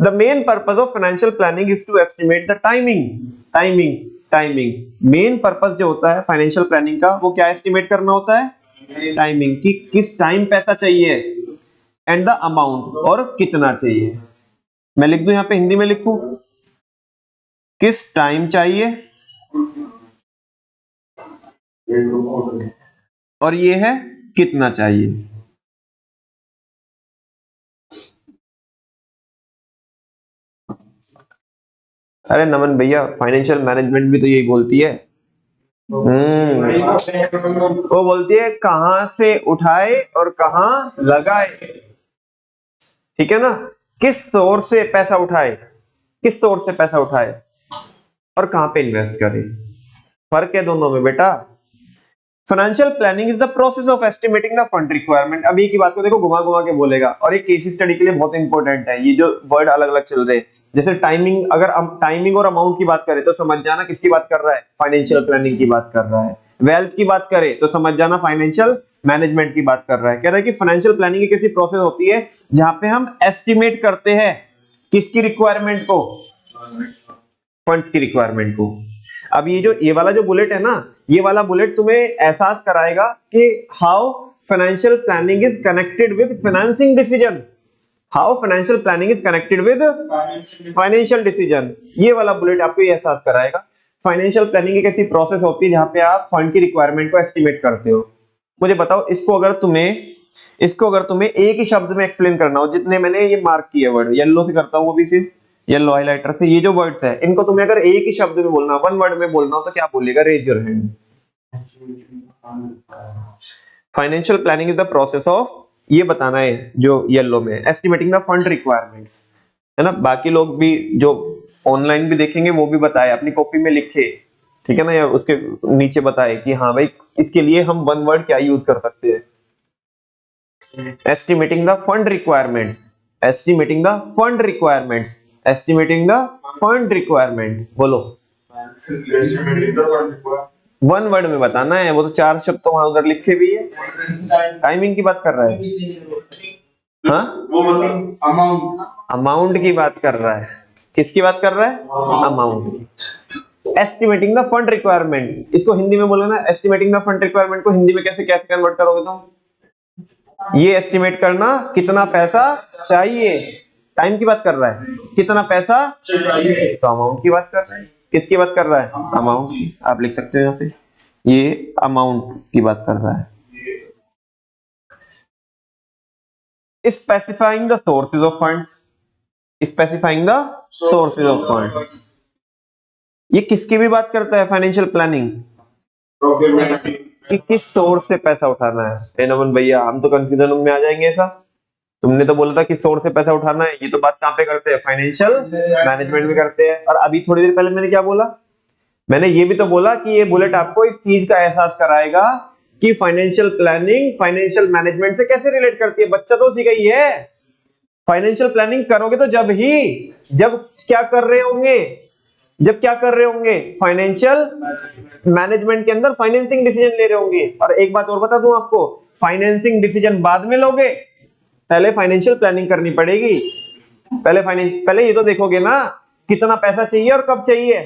The main purpose of financial planning is to estimate the timing. Main purpose जो होता है फाइनेंशियल प्लानिंग का, वो क्या एस्टिमेट करना होता है, टाइमिंग, कि किस टाइम पैसा चाहिए, एंड द अमाउंट, और कितना चाहिए। मैं लिख दूं, यहां पे हिंदी में लिखूं, किस टाइम चाहिए, और ये है कितना चाहिए। अरे नमन भैया, फाइनेंशियल मैनेजमेंट भी तो यही बोलती है। वो बोलती है कहां से उठाए और कहां लगाए, ठीक है ना। किस सोर्स से पैसा उठाए, किस सोर्स से पैसा उठाए, और कहां पे इन्वेस्ट करे, फर्क है दोनों में बेटा। Financial planning is the process of estimating the fund requirement. अभी की बात को देखो घुमा घुमा के बोलेगा, और एक केस स्टडी के लिए बहुत इंपॉर्टेंट है ये जो वर्ड अलग अलग चल रहे हैं। जैसे टाइमिंग, अगर हम टाइमिंग और अमाउंट की बात करें तो समझ जाना किसकी बात कर रहा है, फाइनेंशियल प्लानिंग की बात कर रहा है। वेल्थ की बात करें तो समझ जाना फाइनेंशियल मैनेजमेंट की बात कर रहा है। कह रहा है कि फाइनेंशियल प्लानिंग एक ऐसी प्रोसेस होती है जहां पे हम एस्टिमेट करते हैं किसकी रिक्वायरमेंट को, फंड्स की रिक्वायरमेंट को। अब ये वाला जो बुलेट है ना, ये वाला बुलेट तुम्हें एहसास कराएगा कि how financial planning is connected with financing decision, how financial planning is connected with financial decision. ये वाला बुलेट आपको ये एहसास कराएगा फाइनेंशियल प्लानिंग एक ऐसी प्रोसेस होती है जहां पे आप फंड की रिक्वायरमेंट को एस्टिमेट करते हो। मुझे बताओ, इसको अगर तुम्हें एक ही शब्द में एक्सप्लेन करना हो, जितने मैंने ये मार्क किए वर्ड, येलो से करता हूं वो भी सिर्फ येलो हाइलाइटर से, ये जो वर्ड्स है इनको तुम्हें अगर एक ही शब्द में बोलना, वन वर्ड में बोलना हो तो क्या बोलेगा, raise your hand. Financial planning is the process of, ये बताना है जो येलो में, एस्टिमेटिंग द फंड रिक्वायरमेंट्स, है ना। बाकी लोग भी जो ऑनलाइन भी देखेंगे वो भी बताए, अपनी कॉपी में लिखे, ठीक है ना, या उसके नीचे बताए कि हाँ भाई इसके लिए हम वन वर्ड क्या यूज कर सकते हैं। Estimating the fund requirements, estimating the fund requirements, estimating the fund requirement, बोलो वन वर्ड में बताना है। वो तो 4 शब्द तो वहां उधर लिखे भी है। टाइमिंग की बात कर रहा है, हाँ, अमाउंट की बात कर रहा है, किसकी बात कर रहा है? अमाउंट की। एस्टिमेटिंग द फंड रिक्वायरमेंट, इसको हिंदी में बोलो ना, एस्टिमेटिंग द फंड रिक्वायरमेंट को हिंदी में कैसे कैसे कन्वर्ट करोगे तुम? ये एस्टिमेट करना कितना पैसा चाहिए, टाइम की बात कर रहा है, कितना पैसा चाहिए, तो अमाउंट की बात कर रहा है। किसकी बात कर रहा है? अमाउंट की। आप लिख सकते हो यहाँ पे, ये अमाउंट की बात कर रहा है। Specifying the sources of funds, specifying the sources of fund, ये किसकी भी बात करता है? फाइनेंशियल प्लानिंग, कि किस सोर्स से पैसा उठाना है। नमन भैया हम तो कंफ्यूजन में आ जाएंगे ऐसा, तुमने तो बोला था कि सोर्स से पैसा उठाना है, ये तो बात कहां पे करते हैं? फाइनेंशियल मैनेजमेंट में करते हैं। और अभी थोड़ी देर पहले मैंने क्या बोला? मैंने ये भी तो बोला कि ये बुलेट आपको इस चीज का एहसास कराएगा कि फाइनेंशियल प्लानिंग फाइनेंशियल मैनेजमेंट से कैसे रिलेट करती है। बच्चा तो उसी का ही है। फाइनेंशियल प्लानिंग करोगे तो जब क्या कर रहे होंगे, जब क्या कर रहे होंगे? फाइनेंशियल मैनेजमेंट के अंदर फाइनेंसिंग डिसीजन ले रहे होंगे। और एक बात और बता दूं आपको, फाइनेंसिंग डिसीजन बाद में लोगे, पहले फाइनेंशियल प्लानिंग करनी पड़ेगी। पहले ये तो देखोगे ना कितना पैसा चाहिए और कब चाहिए,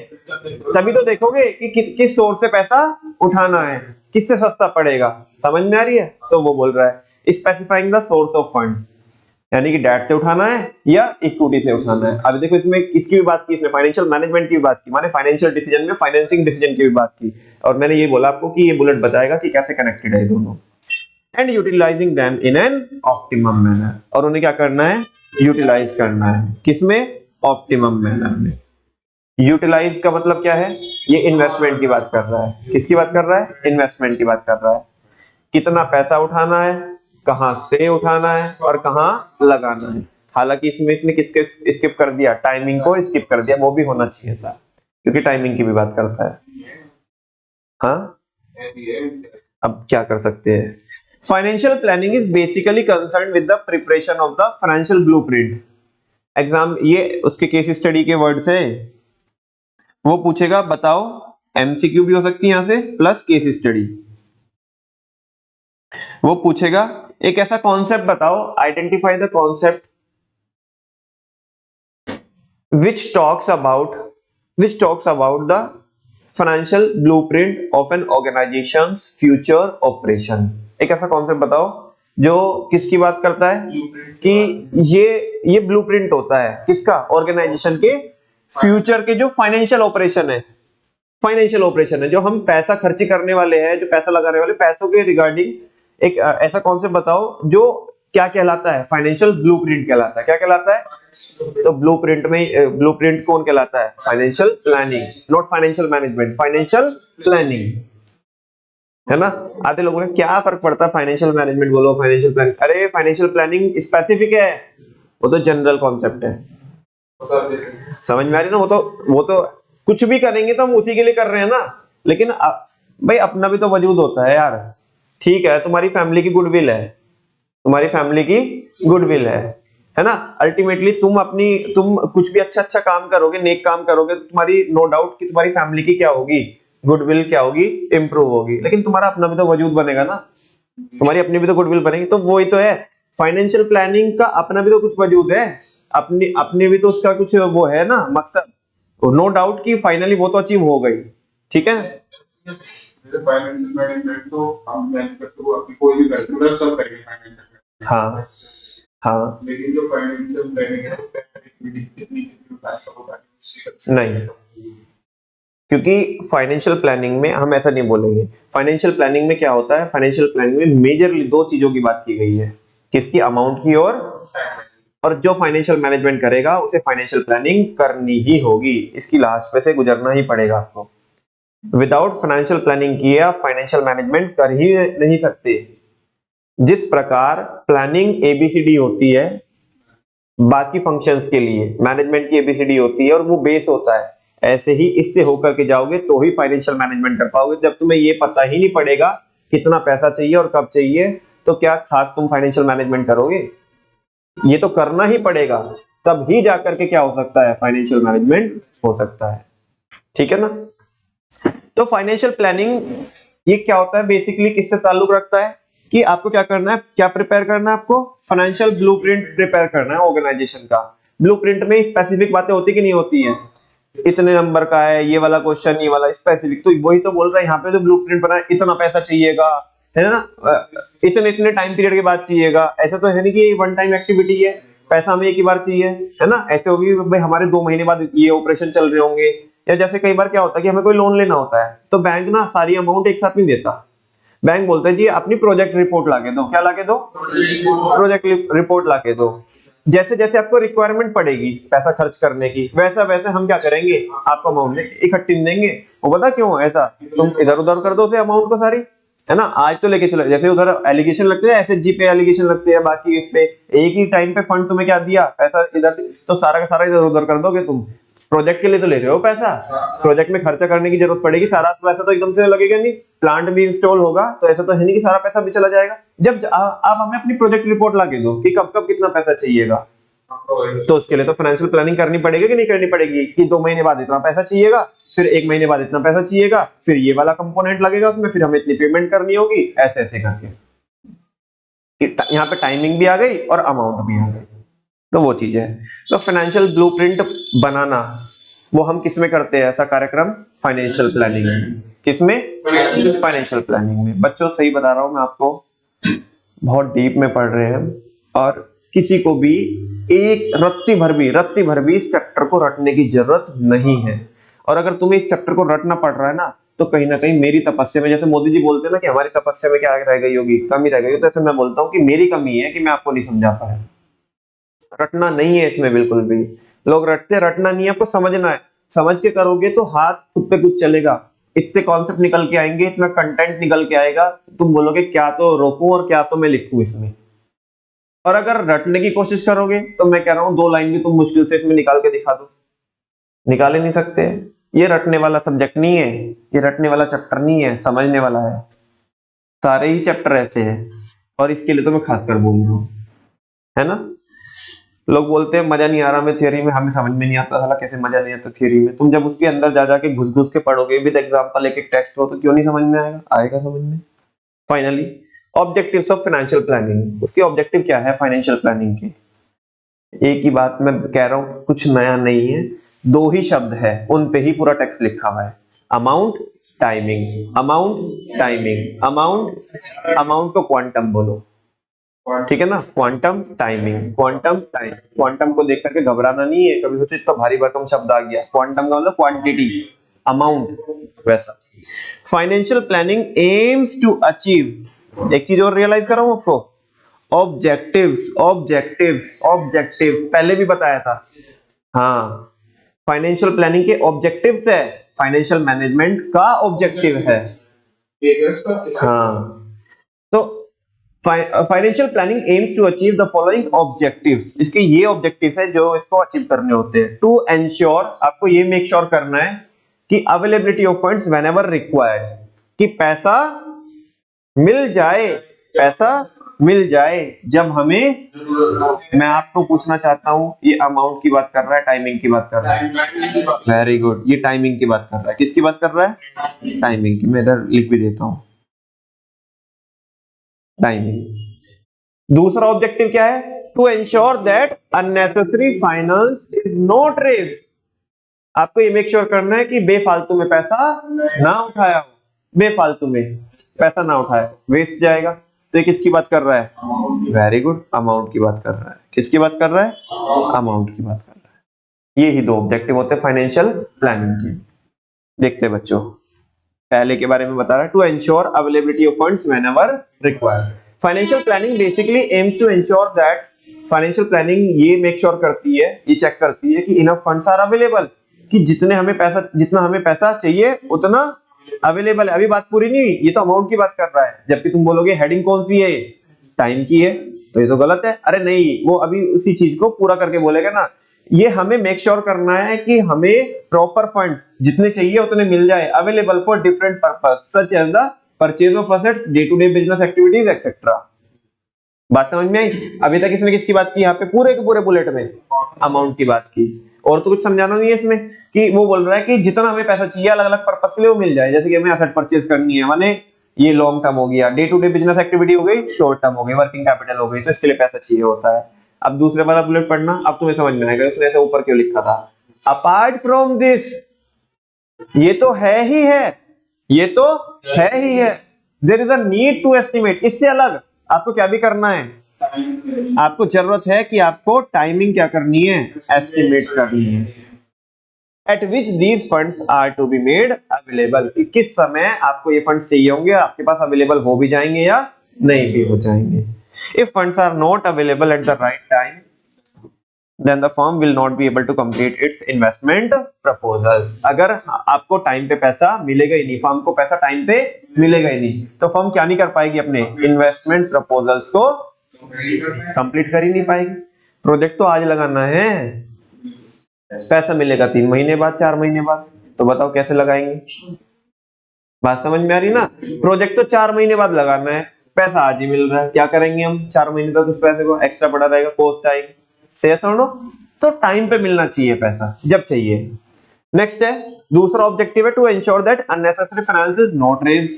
तभी तो देखोगे कि किस सोर्स से पैसा उठाना है, किससे सस्ता पड़ेगा। समझ में आ रही है? तो वो बोल रहा है specifying the source of funds, यानी कि डेट से उठाना है या इक्विटी से उठाना है। अभी देखो इसमें किसकी भी बात की, इसने फाइनेंशियल मैनेजमेंट की भी बात की, माने फाइनेंशियल डिसीजन में फाइनेंसिंग डिसीजन की भी बात की। और मैंने ये बोला आपको कि ये बुलेट बताएगा कि कैसे कनेक्टेड है ये दोनों। And utilising them in an optimum manner, और उन्हें क्या करना है? यूटिलाइज करना है। किसमें? ऑप्टिमम मैनर में। यूटिलाइज का मतलब क्या है? ये इन्वेस्टमेंट की बात कर रहा है। किसकी बात कर रहा है? इन्वेस्टमेंट की बात कर रहा है। कितना पैसा उठाना है, कहां से उठाना है और कहां लगाना है। हालांकि इसमें इसने किसके स्किप कर दिया? टाइमिंग को स्किप कर दिया, वो भी होना चाहिए था क्योंकि टाइमिंग की भी बात करता है। हाँ, अब क्या कर सकते हैं? Financial planning is basically concern with the preparation of the financial blueprint. Exam ये उसके केस स्टडी के वर्ड से वो पूछेगा, बताओ, एमसीक्यू भी हो सकती है यहां से प्लस केस स्टडी। वो पूछेगा एक ऐसा कॉन्सेप्ट बताओ, identify the concept which talks about the financial blueprint of an organization's future operation। एक ऐसा कॉन्सेप्ट बताओ जो किसकी बात करता है कि ये ब्लूप्रिंट होता है किसका? ऑर्गेनाइजेशन के फ्यूचर के जो फाइनेंशियल ऑपरेशन है, जो हम पैसा खर्ची करने वाले हैं, जो पैसा लगाने वाले, पैसों के रिगार्डिंग एक ऐसा कॉन्सेप्ट बताओ जो क्या कहलाता है? फाइनेंशियल ब्लूप्रिंट कहलाता है। क्या कहलाता है? तो ब्लूप्रिंट कौन कहलाता है? Financial planning, not financial management, financial planning, है ना। आधे लोगों को क्या फर्क पड़ता है? फाइनेंशियल मैनेजमेंट बोलो, फाइनेंशियल प्लानिंग। अरे फाइनेंशियल प्लानिंग स्पेसिफिक है, वो तो जनरल कॉन्सेप्ट है। समझ में आ रही ना? वो तो कुछ भी करेंगे तो हम उसी के लिए कर रहे हैं ना। लेकिन भाई अपना भी तो वजूद होता है यार। ठीक है, तुम्हारी फैमिली की गुडविल है ना। अल्टीमेटली तुम कुछ भी अच्छा काम करोगे, नेक काम करोगे, तो तुम्हारी नो डाउट कि तुम्हारी फैमिली की क्या होगी? गुडविल क्या होगी? इंप्रूव होगी। लेकिन तुम्हारा अपना भी तो वजूद बनेगा ना, तुम्हारी अपनी भी तो गुडविल बनेगी। तो वही तो है, फाइनेंशियल प्लानिंग का अपना भी तो कुछ वजूद है, अपनी भी तो उसका कुछ वो है ना मकसद। नो डाउट कि फाइनली वो तो अचीव हो गई। ठीक है, फाइनेंशियल मैनेजमेंट तो हम कोई भी करते हैं, सब करेंगे फाइनेंशियल। हाँ, लेकिन जो फाइनेंशियल प्लानिंग है नहीं, क्योंकि फाइनेंशियल प्लानिंग में हम ऐसा नहीं बोलेंगे। फाइनेंशियल प्लानिंग में क्या होता है? फाइनेंशियल प्लानिंग में मेजरली दो चीजों की बात की गई है, किसकी? अमाउंट की और जो फाइनेंशियल मैनेजमेंट करेगा उसे फाइनेंशियल प्लानिंग करनी ही होगी, इसकी लास्ट पे से गुजरना ही पड़ेगा आपको। विदाउट फाइनेंशियल प्लानिंग किए आप फाइनेंशियल मैनेजमेंट कर ही नहीं सकते। जिस प्रकार प्लानिंग एबीसीडी होती है बाकी फंक्शंस के लिए, मैनेजमेंट की एबीसीडी होती है और वो बेस होता है, ऐसे ही इससे होकर के जाओगे तो ही फाइनेंशियल मैनेजमेंट कर पाओगे। जब तुम्हें ये पता ही नहीं पड़ेगा कितना पैसा चाहिए और कब चाहिए, तो क्या खाक तुम फाइनेंशियल मैनेजमेंट करोगे? ये तो करना ही पड़ेगा, तब ही जाकर के क्या हो सकता है? फाइनेंशियल मैनेजमेंट हो सकता है। ठीक है ना। तो फाइनेंशियल प्लानिंग ये क्या होता है? बेसिकली किससे ताल्लुक रखता है कि आपको क्या करना है, क्या प्रिपेयर करना है? आपको फाइनेंशियल ब्लूप्रिंट प्रिपेयर करना है ऑर्गेनाइजेशन का। ब्लूप्रिंट में स्पेसिफिक बातें होती कि नहीं होती है, इतने नंबर का है ये वाला क्वेश्चन, ये वाला स्पेसिफिक, तो वही तो बोल रहा है यहाँ पे जो ब्लूप्रिंट बना है, इतना पैसा चाहिएगा, है ना, इतने इतने टाइम पीरियड के बाद चाहिएगा। ऐसा तो है नहीं कि ये वन टाइम एक्टिविटी है, पैसा हमें एक ही बार चाहिए, है ना। ऐसे होगी भाई हमारे 2 महीने बाद ये ऑपरेशन चल रहे होंगे, या जैसे कई बार क्या होता है कि हमें कोई लोन लेना होता है तो बैंक ना सारी अमाउंट एक साथ नहीं देता। बैंक बोलता है जी अपनी प्रोजेक्ट रिपोर्ट लाके दो, क्या लाके दो, प्रोजेक्ट रिपोर्ट लाके दो। जैसे जैसे आपको रिक्वायरमेंट पड़ेगी पैसा खर्च करने की, वैसा वैसे हम क्या करेंगे, आपको अमाउंट इकट्ठी देंगे। वो पता क्यों ऐसा, तुम इधर उधर कर दो उसे अमाउंट को सारी, है ना। आज तो लेके चलो, जैसे उधर एलिगेशन लगते हैं एसएचजी पे एलिगेशन लगते हैं, बाकी इस पे एक ही टाइम पे फंड तुम्हें क्या दिया पैसा इधर, तो सारा का सारा इधर उधर कर दोगे तुम। प्रोजेक्ट के लिए तो ले रहे हो पैसा, प्रोजेक्ट में खर्चा करने की जरूरत पड़ेगी, सारा पैसा तो एकदम से लगेगा नहीं, प्लांट भी इंस्टॉल होगा, तो ऐसा तो है नहीं कि सारा पैसा भी चला जाएगा। जब आप हमें अपनी प्रोजेक्ट रिपोर्ट ला के दो कि कब कब कितना पैसा चाहिएगा, तो उसके लिए तो फाइनेंशियल प्लानिंग करनी पड़ेगी कि नहीं करनी पड़ेगी, कि 2 महीने बाद इतना पैसा चाहिएगा, फिर 1 महीने बाद इतना पैसा चाहिएगा, फिर ये वाला कंपोनेंट लगेगा उसमें, फिर हमें इतनी पेमेंट करनी होगी, ऐसे ऐसे करके। यहाँ पे टाइमिंग भी आ गई और अमाउंट भी आ गई, तो वो चीज है। तो फाइनेंशियल ब्लूप्रिंट बनाना वो हम किस में करते हैं ऐसा कार्यक्रम, फाइनेंशियल प्लानिंग में। किसमें, फाइनेंशियल प्लानिंग में। बच्चों सही बता रहा हूं मैं आपको, बहुत डीप में पढ़ रहे हैं, और किसी को भी एक रत्ती भर भी इस चैप्टर को रटने की जरूरत नहीं है। और अगर तुम्हें इस चैप्टर को रटना पड़ रहा है ना, तो कहीं ना कहीं मेरी तपस्या में, जैसे मोदी जी बोलते हैं ना कि हमारी तपस्या में क्या रह गई होगी, कमी रह गई होगी, तो ऐसे मैं बोलता हूँ कि मेरी कमी है कि मैं आपको नहीं समझा पाया। रटना नहीं है इसमें बिल्कुल भी, लोग रटते, रटना नहीं है, आपको समझना है। समझ के करोगे तो हाथ खुद पे कुछ चलेगा, इतने कॉन्सेप्ट निकल के आएंगे, इतना कंटेंट निकल के आएगा, तुम बोलोगे क्या तो रोकूं और क्या तो मैं लिखूं इसमें। और अगर रटने की कोशिश करोगे तो मैं कह रहा हूं 2 लाइन भी तुम मुश्किल से इसमें निकाल के दिखा दो, निकाल ही नहीं सकते। ये रटने वाला सब्जेक्ट नहीं है, ये रटने वाला चैप्टर नहीं है, समझने वाला है। सारे ही चैप्टर ऐसे हैं, और इसके लिए तो मैं खासकर बोल रहा हूँ, है ना। लोग बोलते हैं मजा नहीं आ रहा हमें थियरी में, हमें समझ में नहीं आता, साला कैसे मजा नहीं आता थियरी में। तुम जब उसके अंदर जा जाके घुस घुस के पढ़ोगे विद एग्जांपल, एक एक टेक्स्ट हो, तो क्यों नहीं समझ में आएगा, आएगा समझ में। Finally objectives of financial planning, उसके ऑब्जेक्टिव क्या है फाइनेंशियल प्लानिंग के। एक ही बात मैं कह रहा हूं, कुछ नया नहीं है, 2 ही शब्द है, उन पे ही पूरा टेक्स्ट लिखा हुआ है, amount timing, amount timing, amount, amount को क्वांटम बोलो, ठीक है ना, quantum timing, quantum time. Quantum को देख करके घबराना नहीं है, कभी सोचो इतना भारी भरकम शब्द आ गया, क्वांटम का मतलब क्वांटिटी, अमाउंट, वैसा। Financial planning aims to achieve, एक चीज और रियलाइज कराऊं आपको, ऑब्जेक्टिव्स, ऑब्जेक्टिव्स, ऑब्जेक्टिव्स पहले भी बताया था। हाँ, फाइनेंशियल प्लानिंग के ऑब्जेक्टिव्स है, फाइनेंशियल मैनेजमेंट का ऑब्जेक्टिव है। हाँ, तो financial planning aims to achieve the following objectives, इसके ये ऑब्जेक्टिव्स है जो इसको अचीव करने होते हैं। टू एंश्योर, आपको ये मेक श्योर करना है कि availability of funds whenever required, कि पैसा मिल जाए, पैसा मिल जाए जब हमें। मैं आपको पूछना चाहता हूं, ये अमाउंट की बात कर रहा है, टाइमिंग की बात कर रहा है, वेरी गुड, ये टाइमिंग की बात कर रहा है, किसकी बात कर रहा है, टाइमिंग की। मैं इधर लिख भी देता हूं, टाइमिंग। दूसरा ऑब्जेक्टिव क्या है, to ensure that unnecessary finance is not raised, आपको ये मेक श्योर करना है कि बेफालतू में पैसा ना उठाया हो, बेफालतू में पैसा ना उठाए, वेस्ट जाएगा। तो ये किसकी बात कर रहा है, वेरी गुड, अमाउंट की बात कर रहा है। किसकी बात कर रहा है, अमाउंट की बात कर रहा है। ये ही 2 ऑब्जेक्टिव होते हैं फाइनेंशियल प्लानिंग के। देखते हैं बच्चों, पहले के बारे में बता रहा है, to ensure availability of funds whenever required. Financial planning basically aims to ensure that, financial planning ये मेक श्योर करती है, ये चेक करती है कि इनफ फंड्स आर अवेलेबल, कि जितना हमें पैसा चाहिए उतना अवेलेबल है। अभी बात पूरी नहीं हुई, ये तो अमाउंट की बात कर रहा है, जबकि तुम बोलोगे हेडिंग कौन सी है, टाइम की है, तो ये तो गलत है। अरे नहीं, वो अभी उसी चीज को पूरा करके बोलेगा ना। ये हमें मेक श्योर करना है कि हमें प्रॉपर फंड्स जितने चाहिए उतने मिल जाए, available for different purpose such as the purchase of assets, day to day business activities etcetera. बात समझ में आई? अभी तक इसने किसकी बात की, यहाँ पे पूरे के पूरे बुलेट में अमाउंट की बात की, और तो कुछ समझाना नहीं है इसमें, कि वो बोल रहा है कि जितना हमें पैसा चाहिए अलग अलग पर्पस के लिए वो मिल जाए। जैसे कि हमें एसेट परचेज करनी है, माने ये लॉन्ग टर्म हो गया, day to day business activity हो गई, शॉर्ट टर्म हो गई, वर्किंग कैपिटल हो गई, तो इसके लिए पैसा चाहिए होता है। अब दूसरे वाला बुलेट पढ़ना, अब तुम्हें समझ में आएगा उसने ऐसे ऊपर क्यों लिखा था। अपार्ट फ्रॉम दिस, ये तो है ही है, ये तो है ही है, there is a need to estimate, इससे अलग आपको क्या भी करना है, आपको जरूरत है कि आपको टाइमिंग क्या करनी है, एस्टिमेट करनी है। At which these funds are to be made available, किस समय आपको ये फंड्स चाहिए होंगे, आपके पास अवेलेबल हो भी जाएंगे या नहीं भी हो जाएंगे। If funds are not available at the right time, then the firm will not be able to complete its investment proposals। अगर आपको टाइम पे पैसा मिलेगा ही नहीं, फर्म को पैसा टाइम पे मिलेगा ही नहीं, तो फर्म क्या नहीं कर पाएगी, अपने इन्वेस्टमेंट प्रपोजल्स को कंप्लीट कर ही नहीं पाएगी। प्रोजेक्ट तो आज लगाना है, पैसा मिलेगा 3 महीने बाद, 4 महीने बाद, तो बताओ कैसे लगाएंगे। बात समझ में आ रही ना, प्रोजेक्ट तो 4 महीने बाद लगाना है, पैसा आज ही मिल रहा है, क्या करेंगे हम 4 महीने तक उस पैसे को, एक्स्ट्रा पड़ा रहेगा, कॉस्ट आएगी, सही सुनो। तो टाइम पे मिलना चाहिए पैसा, जब चाहिए। नेक्स्ट है दूसरा ऑब्जेक्टिव है to ensure that unnecessary finance is not raised,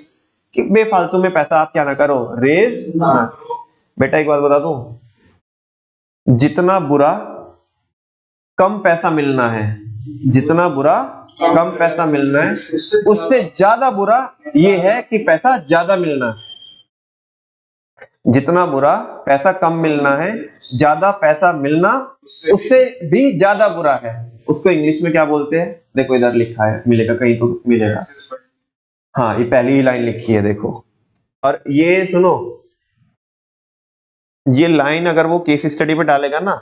कि बेफालतू में पैसा आप क्या ना करो, रेज ना। बेटा एक बात बता दूं, जितना बुरा कम पैसा मिलना है, जितना बुरा कम पैसा मिलना है, उससे ज्यादा बुरा ये है कि पैसा ज्यादा मिलना है। जितना बुरा पैसा कम मिलना है, ज्यादा पैसा मिलना उससे भी ज्यादा बुरा है। उसको इंग्लिश में क्या बोलते हैं, देखो इधर लिखा है, मिलेगा कहीं तो मिलेगा, हाँ ये पहली ही लाइन लिखी है देखो। और ये सुनो, ये लाइन अगर वो केस स्टडी पे डालेगा ना,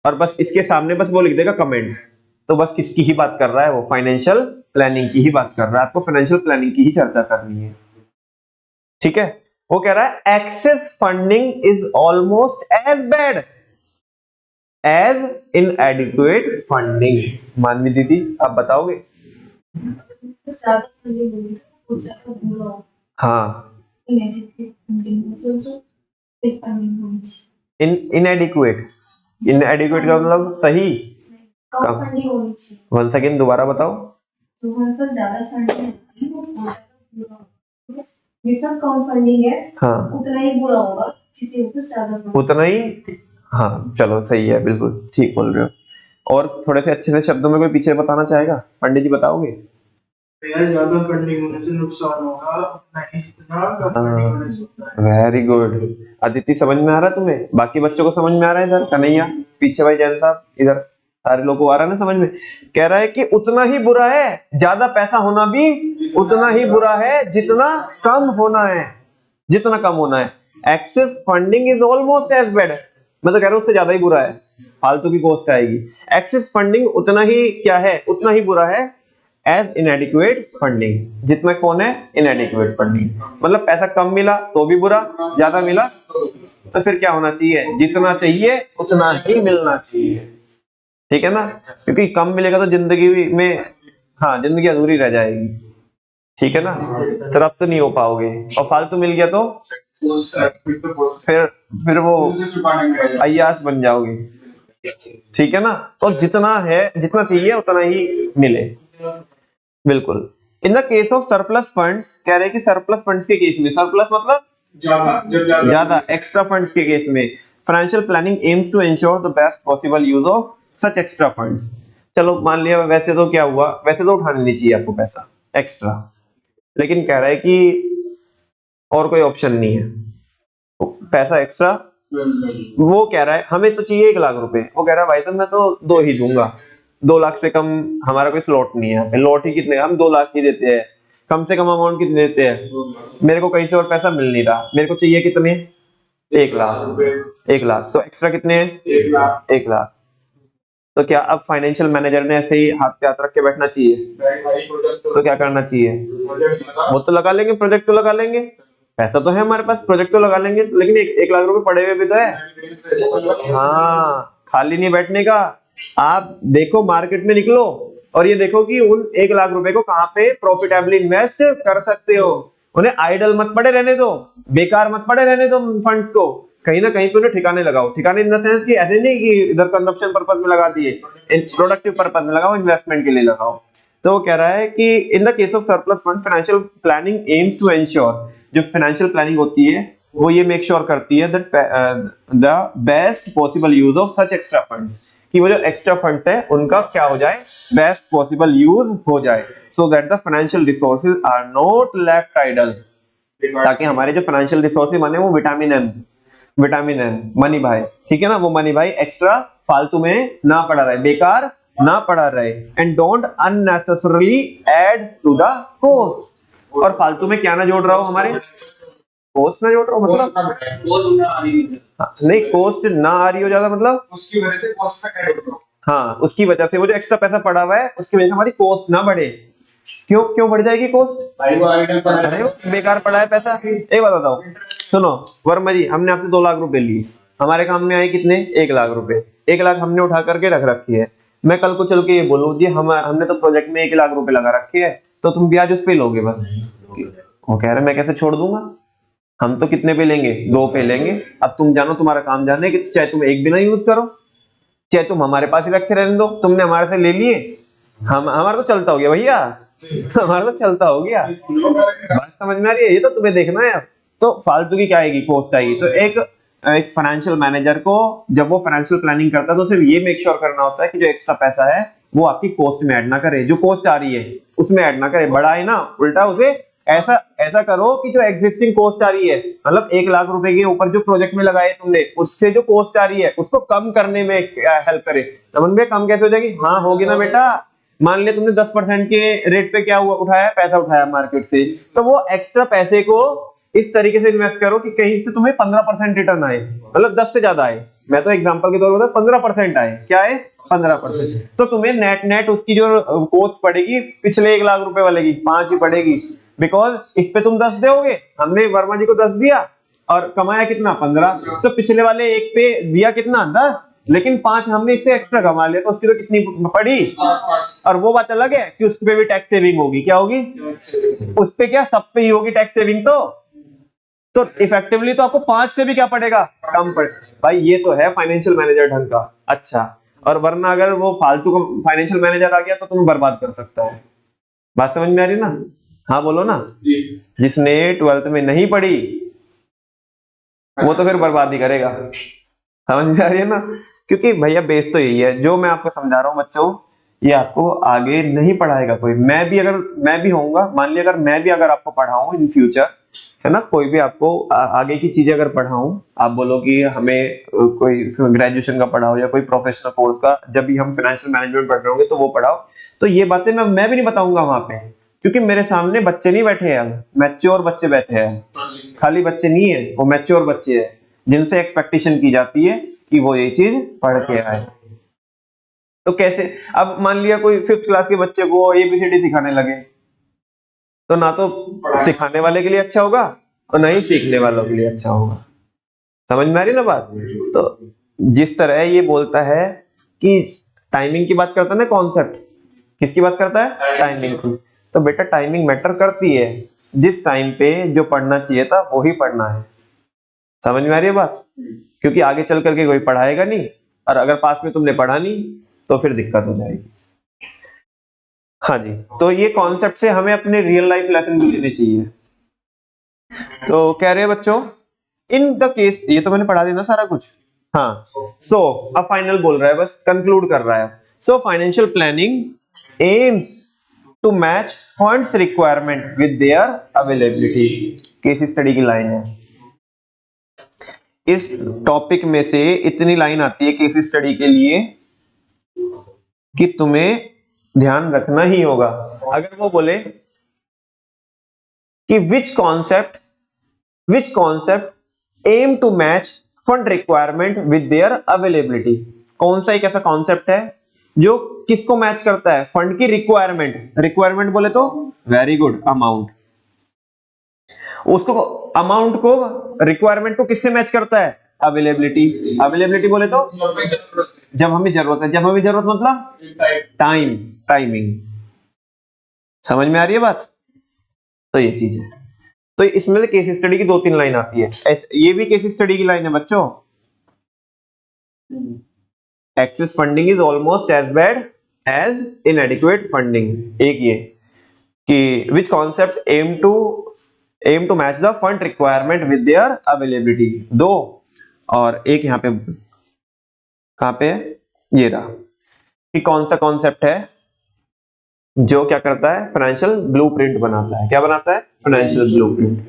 और बस इसके सामने बस वो लिख देगा कमेंट, तो बस किसकी ही बात कर रहा है वो, फाइनेंशियल प्लानिंग की ही बात कर रहा है, आपको फाइनेंशियल प्लानिंग की ही चर्चा करनी है, ठीक है। वो कह रहा है excess funding is almost as bad as inadequate funding. Manvi दीदी आप बताओगे। हाँ, इनएडिक्वेट, इनएडिक्वेट का मतलब सही कम। वन सेकेंड दोबारा बताओ। तो हमारे पास ज्यादा फंडिंग है, जितना कम फंडिंग है हाँ उतना ही बुरा होगा, जितने ऊपर ज्यादा उतना ही, हाँ चलो सही है, बिल्कुल ठीक बोल रहे हो। और थोड़े से अच्छे से शब्दों में कोई पीछे बताना चाहेगा, पंडित जी बताओगे। ज्यादा फंडिंग होने से नुकसान होगा, नहीं जितना कम फंडिंग होने से। वेरी गुड, अदिति समझ में आ रहा है तुम्हें, बाकी बच्चों को समझ में आ रहा है, इधर कन्हैया पीछे, भाई जैन साहब इधर, सारे लोगों को आ रहा है ना समझ में। कह रहा है कि उतना ही बुरा है, ज्यादा पैसा होना भी उतना ही बुरा है जितना कम होना है, जितना कम होना है। Excess funding is almost as bad, मैं तो कह रहा हूं उससे ज्यादा ही बुरा है, फालतू की कॉस्ट आएगी। एक्सेस फंडिंग उतना ही क्या है, उतना ही बुरा है एज इनएडिक्वेट फंडिंग, जितना कौन है, इनएडिक्वेट फंडिंग, मतलब पैसा कम मिला तो भी बुरा, ज्यादा मिला तो फिर क्या होना चाहिए, जितना चाहिए उतना ही मिलना चाहिए, ठीक है ना। क्योंकि कम मिलेगा तो जिंदगी में, हाँ जिंदगी अधूरी रह जाएगी, ठीक है ना, तृप्त नहीं हो पाओगे, और फालतू मिल गया तो फिर वो अय्याश बन जाओगे, ठीक है ना। तो जितना है, जितना चाहिए उतना ही मिले, बिल्कुल। In the case of surplus funds, कह रहे हैं कि सरप्लस फंड्स के केस में, सरप्लस मतलब ज्यादा, एक्स्ट्रा फंड्स के केस में financial planning aims to ensure the best possible use of such extra funds. चलो मान लिया, वैसे तो क्या हुआ, वैसे तो उठा लेनी चाहिए आपको पैसा एक्स्ट्रा, लेकिन कह रहा है कि और कोई ऑप्शन नहीं है, पैसा एक्स्ट्रा, वो कह रहा है हमें तो चाहिए 1 लाख रुपए, वो कह रहा है भाई तो मैं तो 2 ही दूंगा, 2 लाख से कम हमारा कोई स्लॉट नहीं है, लॉट ही कितने, हम 2 लाख ही देते हैं, कम से कम अमाउंट कितने देते हैं, मेरे को कहीं से और पैसा मिल नहीं रहा, मेरे को चाहिए कितने, 1 लाख, 1 लाख, तो एक्स्ट्रा कितने हैं, 1 लाख। तो क्या अब फाइनेंशियल मैनेजर ने ऐसे ही हाथ पे हाथ रख के बैठना चाहिए, तो क्या करना चाहिए, वो तो लगा लेंगे, प्रोजेक्ट तो लगा लेंगे, पैसा तो है हमारे पास, प्रोजेक्ट तो लगा लेंगे, लेकिन 1 लाख रुपए पड़े हुए भी तो है, हाँ खाली नहीं बैठने का। आप देखो मार्केट में निकलो और ये देखो कि उन 1 लाख रुपए को कहाँ पे प्रॉफिटेबली इन्वेस्ट कर सकते हो, उन्हें आइडल मत पड़े रहने दो, बेकार मत पड़े रहने दो फंड्स को, कहीं ना कहीं पे उन्हें ठिकाने लगाओ, ठिकाने इन द सेंस कि ऐसे नहीं कि इधर कंजप्शन पर्पस में लगा दिए, प्रोडक्टिव पर्पस में लगाओ, इन्वेस्टमेंट के लिए लगाओ। तो वो कह रहा है कि in the case of surplus fund financial planning aims to ensure, जो फाइनेंशियल प्लानिंग होती है वो ये मेक श्योर करती है that the best possible use of such extra funds, कि वो जो एक्स्ट्रा फंड्स है उनका क्या हो जाए, बेस्ट पॉसिबल यूज हो जाए, so that the financial resources are not left idle, ताकि हमारे जो फाइनेंशियल रिसोर्सेज माने वो विटामिन एम मनी भाई, ठीक है ना, वो मनी भाई एक्स्ट्रा फालतू में ना पड़ा रहे, बेकार ना पड़ा रहे, and don't unnecessarily add to the cost, और फालतू में क्या ना जोड़ रहा हो, हमारे कॉस्ट ना जोड़ रहा हो, मतलब नहीं कॉस्ट ना आ रही हो ज्यादा, मतलब उसकी वजह से कॉस्ट में ऐड हो रहा हाँ उसकी वजह से वो जो एक्स्ट्रा पैसा पड़ा हुआ है उसकी वजह से हमारी कॉस्ट ना बढ़े। क्यों क्यों बढ़ जाएगी कॉस्ट? भाई वो आइडल पर अरे वो बेकार पड़ा है पैसा। एक बात बताओ, सुनो वर्मा जी, हमने आपसे 2 लाख रुपए लिए, हमारे काम में आए कितने, 1 लाख रुपए, 1 लाख हमने उठा करके रख रखी है, मैं कल को चल के ये बोलूं जी हमने तो प्रोजेक्ट में 1 लाख रुपए लगा रखे है, तो तुम ब्याज उस पे लोगे बस, वो कह रहे मैं कैसे छोड़ दूंगा, हम तो कितने पे लेंगे, 2 पे लेंगे। अब तुम जानो, तुम्हारा काम जाने कि चाहे तुम एक भी ना यूज करो, चाहे तुम हमारे पास ही रखे रहने दो, तुमने हमारे से ले लिए, हम हमारा तो चलता हो गया भैया, हमारा तो चलता हो गया, बात समझ में आ रही है, ये तो तुम्हें देखना है। अब तो फालतू की क्या आएगी, कॉस्ट आएगी। तो एक फाइनेंशियल मैनेजर को जब वो फाइनेंशियल प्लानिंग करता है तो सिर्फ ये मेक श्योर करना होता है कि जो एक्स्ट्रा पैसा है वो आपकी कॉस्ट में ऐड ना करे, जो कॉस्ट आ रही है उसमें ऐड ना करे, बढ़ाए ना, उल्टा उसे ऐसा ऐसा करो कि जो एग्जिस्टिंग कॉस्ट आ रही है, मतलब 1 लाख रुपए के ऊपर जो प्रोजेक्ट में लगाए तुमने, उससे जो कॉस्ट आ रही है उसको कम करने में हेल्प करे। समझ में, कम कैसे हो जाएगी? हाँ होगी ना बेटा, मान लिया तुमने 10% के रेट पे क्या हुआ, उठाया, पैसा उठाया मार्केट से, तो वो एक्स्ट्रा पैसे को इस तरीके से इन्वेस्ट करो कि कहीं से तुम्हें 15% रिटर्न आए, मतलब 10 से ज्यादा आए, मैं तो एग्जांपल के तौर पर 15% आए, क्या है 15%, तो तुम्हें नेट नेट उसकी जो कॉस्ट पड़ेगी पिछले 1 लाख रुपए वाले की 5 ही पड़ेगी, बिकॉज इस पे तुम 10 दोगे, हमने वर्मा जी को 10 दिया और कमाया कितना 15, तो पिछले वाले एक पे दिया कितना 10, लेकिन 5 हमने इससे एक्स्ट्रा कमा लिया, तो उसकी तो कितनी पड़ी, और वो बात अलग है कि उस पे भी टैक्स सेविंग होगी, क्या होगी उस पे, क्या सब पे ही होगी टैक्स सेविंग, तो इफेक्टिवली तो आपको 5 से भी क्या पड़ेगा, कम पड़े। भाई ये तो है फाइनेंशियल मैनेजर ढंग का। अच्छा, और वरना अगर वो फालतू का फाइनेंशियल मैनेजर आ गया तो तुम्हें बर्बाद कर सकता है। बात समझ में आ रही ना? हाँ बोलो ना। जिसने 12th में नहीं पढ़ी वो तो फिर बर्बाद ही करेगा, समझ में आ रही है ना? क्योंकि भैया बेस तो यही है, जो मैं आपको समझा रहा हूँ बच्चों, ये आपको आगे नहीं पढ़ाएगा कोई। मैं भी होऊंगा, मान लिया अगर मैं भी अगर आपको पढ़ाऊं इन फ्यूचर, है ना, कोई भी आपको आगे की चीजें अगर पढ़ाऊं, आप बोलो कि हमें कोई ग्रेजुएशन का पढ़ाओ या कोई प्रोफेशनल कोर्स का, जब भी हम फाइनेंशियल मैनेजमेंट पढ़ रहे होंगे तो वो पढ़ाओ, तो ये बातें मैं भी नहीं बताऊंगा वहां पे, क्योंकि मेरे सामने बच्चे नहीं बैठे हैं, मैच्योर बच्चे बैठे हैं, खाली बच्चे नहीं है, वो मैच्योर बच्चे हैं जिनसे एक्सपेक्टेशन की जाती है कि वो ये चीज पढ़ के आए। तो कैसे, अब मान लिया कोई 5th क्लास के बच्चे को ABCD सिखाने लगे, तो ना तो सिखाने वाले के लिए अच्छा होगा और ना ही सीखने वालों के लिए अच्छा होगा। समझ में आ रही ना बात? तो जिस तरह ये बोलता है कि टाइमिंग की बात करता है ना, कॉन्सेप्ट किसकी बात करता है, टाइमिंग की, तो बेटा टाइमिंग मैटर करती है, जिस टाइम पे जो पढ़ना चाहिए था वो ही पढ़ना है। समझ में आ रही है बात? क्योंकि आगे चल करके कोई पढ़ाएगा नहीं, और अगर पास में तुमने पढ़ा नहीं तो फिर दिक्कत हो जाएगी। हाँ जी, तो ये कॉन्सेप्ट से हमें अपने रियल लाइफ लेसन भी लेने चाहिए। तो कह रहे हैं बच्चों, इन द केस, ये तो मैंने पढ़ा दिया ना सारा कुछ। हाँ, सो अब फाइनल बोल रहा है, बस कंक्लूड कर रहा है। So financial planning aims to match funds requirement with their availability. Case study की लाइन है, इस टॉपिक में से इतनी लाइन आती है केस स्टडी के लिए कि तुम्हें ध्यान रखना ही होगा। अगर वो बोले कि which concept aim to match fund requirement with their availability, कौन सा एक ऐसा कॉन्सेप्ट है जो किसको मैच करता है, फंड की रिक्वायरमेंट बोले तो वेरी गुड, अमाउंट, उसको अमाउंट को रिक्वायरमेंट को किससे मैच करता है, अवेलेबिलिटी बोले तो जब हमें जरूरत है, जब हमें जरूरत मतलब टाइमिंग। समझ में आ रही है बात? तो ये चीज है। तो इसमें से केस स्टडी की 2-3 लाइन आती है, ये भी केस स्टडी की लाइन है बच्चों। Excess funding is almost as bad as inadequate funding. एक ये कि which concept aim to aim to match the fund requirement with their availability, दो, और एक यहाँ पे कहाँ पे है, ये रहा, कि कौन सा कॉन्सेप्ट है जो क्या करता है, फाइनेंशियल ब्लूप्रिंट बनाता है। क्या बनाता है? Financial blueprint.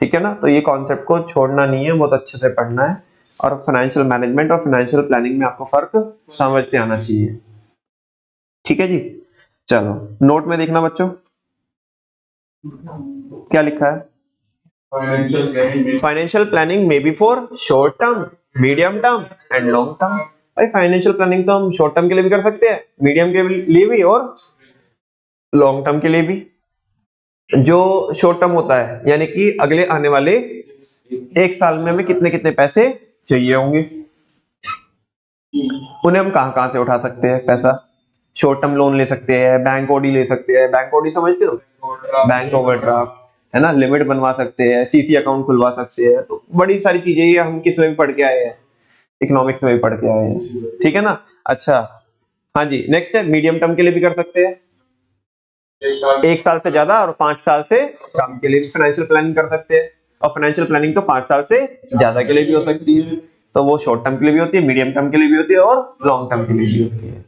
ठीक है ना, तो ये कॉन्सेप्ट को छोड़ना नहीं है, बहुत अच्छे से पढ़ना है, और फाइनेंशियल मैनेजमेंट और फाइनेंशियल प्लानिंग में आपको फर्क समझते आना चाहिए। ठीक है जी, चलो नोट में देखना बच्चों क्या लिखा है। Financial planning may be for short term, medium term and long term. भाई फाइनेंशियल प्लानिंग तो हम शॉर्ट टर्म के लिए भी कर सकते हैं, मीडियम के लिए भी, और लॉन्ग टर्म के लिए भी। जो शॉर्ट टर्म होता है यानी कि अगले आने वाले एक साल में हमें कितने कितने पैसे चाहिए होंगे, उन्हें हम कहां कहां से उठा सकते हैं पैसा। शॉर्ट टर्म लोन ले सकते हैं, बैंक ओडी ले सकते हैं, बैंक ओडी समझते हो, बैंक ओवरड्राफ्ट, है ना, लिमिट बनवा सकते हैं, सीसी अकाउंट खुलवा सकते हैं। तो बड़ी सारी चीजें ये हम किस में भी पढ़ के आए हैं, इकोनॉमिक्स में भी पढ़ के आए हैं। ठीक है ना, अच्छा हाँ जी, नेक्स्ट है मीडियम टर्म के लिए भी कर सकते हैं, एक साल से ज्यादा और 5 साल से कम के लिए भी फाइनेंशियल प्लानिंग कर सकते हैं, और फाइनेंशियल प्लानिंग तो 5 साल से ज्यादा के लिए भी हो सकती है। तो वो शॉर्ट टर्म के लिए भी होती है, मीडियम टर्म के लिए भी होती है, और लॉन्ग टर्म के लिए भी होती है।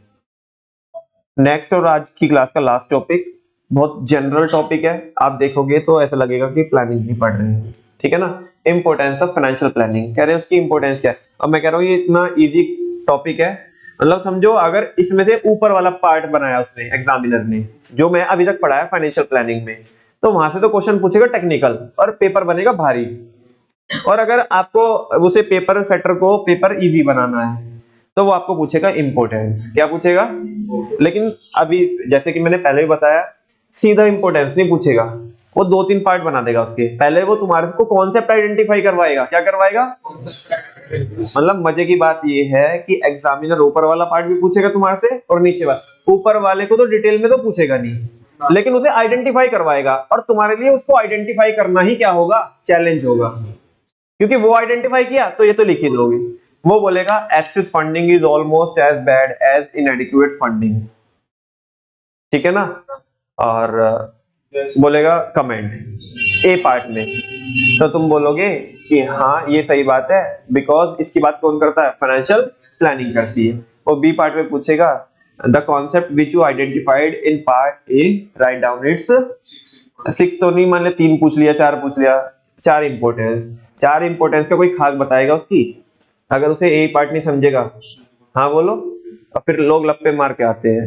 नेक्स्ट और आज की क्लास का लास्ट टॉपिक बहुत जनरल टॉपिक है, आप देखोगे तो ऐसा लगेगा कि प्लानिंग ही पढ़ रहे हैं। ठीक है ना, इंपॉर्टेंस ऑफ फाइनेंशियल प्लानिंग, कह रहे हैं उसकी इंपॉर्टेंस क्या है। अब मैं कह रहा हूँ ये इतना इजी टॉपिक है, मतलब समझो अगर इसमें से ऊपर वाला पार्ट बनाया उसने एग्जामिनर ने, जो मैं अभी तक पढ़ा है फाइनेंशियल प्लानिंग में, तो वहां से तो क्वेश्चन पूछेगा टेक्निकल और पेपर बनेगा भारी। और अगर आपको उसे पेपर सेटर को पेपर इजी बनाना है तो वो आपको पूछेगा इंपॉर्टेंस। क्या पूछेगा? लेकिन अभी जैसे कि मैंने पहले भी बताया, सीधा इंपॉर्टेंस नहीं पूछेगा, वो 2-3 पार्ट बना देगा उसके। पहले वो तुम्हारे को कॉन्सेप्ट आइडेंटिफाई करवाएगा। क्या करवाएगा? मतलब मजे की बात ये है कि एग्जामिनर ऊपर वाला पार्ट भी पूछेगा तुम्हारे से और नीचे वाला। ऊपर वाले को तो डिटेल में तो पूछेगा नहीं, लेकिन उसे आइडेंटिफाई करवाएगा, और तुम्हारे लिए उसको आइडेंटिफाई करना ही क्या होगा, चैलेंज होगा। क्योंकि वो आइडेंटिफाई किया तो ये तो लिख ही दोगे। वो बोलेगा excess funding is almost as bad as inadequate funding. ठीक है ना, और बोलेगा कमेंट ए पार्ट में, तो तुम बोलोगे कि हाँ ये सही बात है, बिकॉज इसकी बात कौन करता है? फाइनेंशियल प्लानिंग करती है। और बी पार्ट में पूछेगा the concept which you identified in part A write down it's 6 तो नहीं, मान ले 3 पूछ लिया, 4 पूछ लिया, 4 इंपोर्टेंस का कोई खास बताएगा उसकी। अगर उसे ए पार्ट नहीं समझेगा, हाँ बोलो, और फिर लोग लप्पे मार के आते हैं।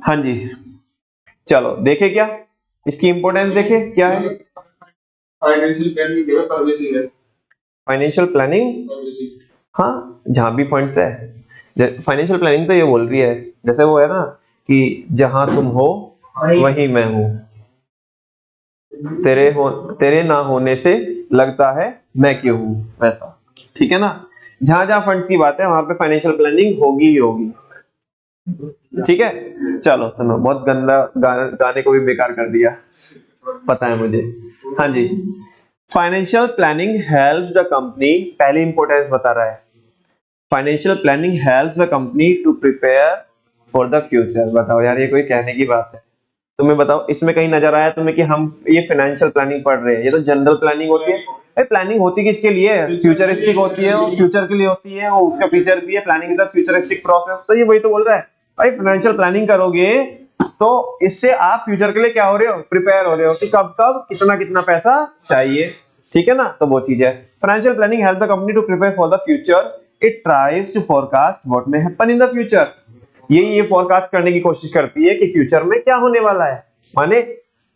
हाँ जी, चलो देखे क्या इसकी इंपोर्टेंस, देखे क्या है। फाइनेंशियल प्लानिंग जो है परवेसिव है। फाइनेंशियल प्लानिंग, हाँ जहां भी फंड्स है, फाइनेंशियल प्लानिंग तो ये बोल रही है, जैसे वो है ना कि जहां तुम हो वहीं मैं हूं, तेरे ना होने से लगता है मैं क्यों हूं, वैसा। ठीक है ना, जहां जहां फंड्स की बात है वहां पे फाइनेंशियल प्लानिंग होगी ही होगी। ठीक है, चलो सुनो, बहुत गंदा गाने को भी बेकार कर दिया, पता है मुझे। हाँ जी, financial planning helps the company, पहली इंपॉर्टेंस बता रहा है, financial planning helps the company to prepare for the future. बताओ यार, ये कोई कहने की बात है? तुम्हें बताओ, इसमें कहीं नजर आया तुम्हें कि हम ये फाइनेंशियल प्लानिंग पढ़ रहे हैं? ये तो जनरल प्लानिंग होती है। प्लानिंग होती किसके लिए है? फ्यूचरिस्टिक होती है, वो फ्यूचर के लिए होती है, वो उसका फीचर भी है, planning is the futuristic process. तो ये वही तो बोल रहा है भाई, फाइनेंशियल प्लानिंग करोगे तो इससे आप फ्यूचर के लिए क्या हो रहे हो, प्रिपेयर हो रहे हो कि कब कब कितना कितना पैसा चाहिए। ठीक है ना, तो वो चीज है। Financial planning help the company to prepare for the future, it tries to forecast what may happen in the future. ये फोरकास्ट करने की कोशिश करती है कि फ्यूचर में क्या होने वाला है। माने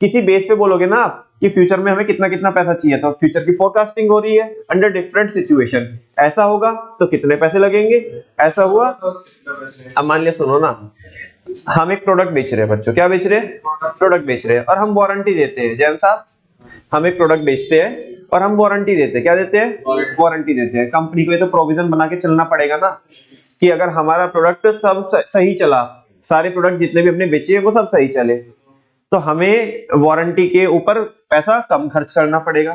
किसी बेस पे बोलोगे ना आप कि फ्यूचर में हमें कितना कितना पैसा चाहिए, तो फ्यूचर की फोरकास्टिंग हो रही है अंडर डिफरेंट सिचुएशन। ऐसा होगा तो कितने पैसे लगेंगे, ऐसा हुआ। अब मान लिया, सुनो ना, हम एक प्रोडक्ट बेच रहे हैं बच्चों, क्या बेच रहे हैं? प्रोडक्ट बेच रहे हैं, और हम वारंटी देते हैं। जैन साहब, हम एक प्रोडक्ट बेचते हैं और हम वारंटी देते हैं। क्या देते हैं? वारंटी देते हैं। कंपनी को ये तो प्रोविजन बना के चलना पड़ेगा ना कि अगर हमारा प्रोडक्ट सब सही चला, सारे प्रोडक्ट जितने भी हमने बेचे हैं वो सब सही चले, तो हमें वारंटी के ऊपर पैसा कम खर्च करना पड़ेगा।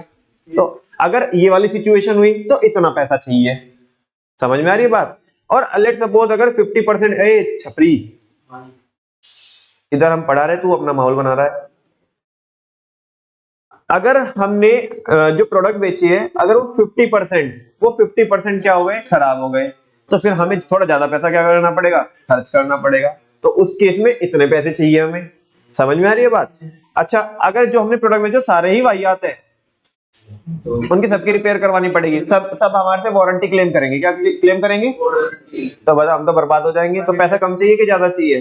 तो अगर ये वाली सिचुएशन हुई तो इतना पैसा चाहिए। समझ में आ रही है बात? और लेट्स सपोज अगर 50% छपरी, इधर हम पढ़ा रहे, तू अपना माहौल बना रहा है, अगर हमने जो प्रोडक्ट बेची है, अगर वो 50% क्या हो गए, खराब हो गए, तो फिर हमें थोड़ा ज्यादा पैसा क्या करना पड़ेगा, खर्च करना पड़ेगा। तो उस केस में इतने पैसे चाहिए हमें। समझ में आ रही है बात? अच्छा, अगर जो हमने प्रोडक्ट बेचे सारे ही वाहियात है, उनकी सबकी रिपेयर करवानी पड़ेगी, सब सब हमारे से वारंटी क्लेम करेंगे, क्या क्लेम करेंगे? तो बस हम तो बर्बाद हो जाएंगे। तो पैसा कम चाहिए कि ज्यादा चाहिए?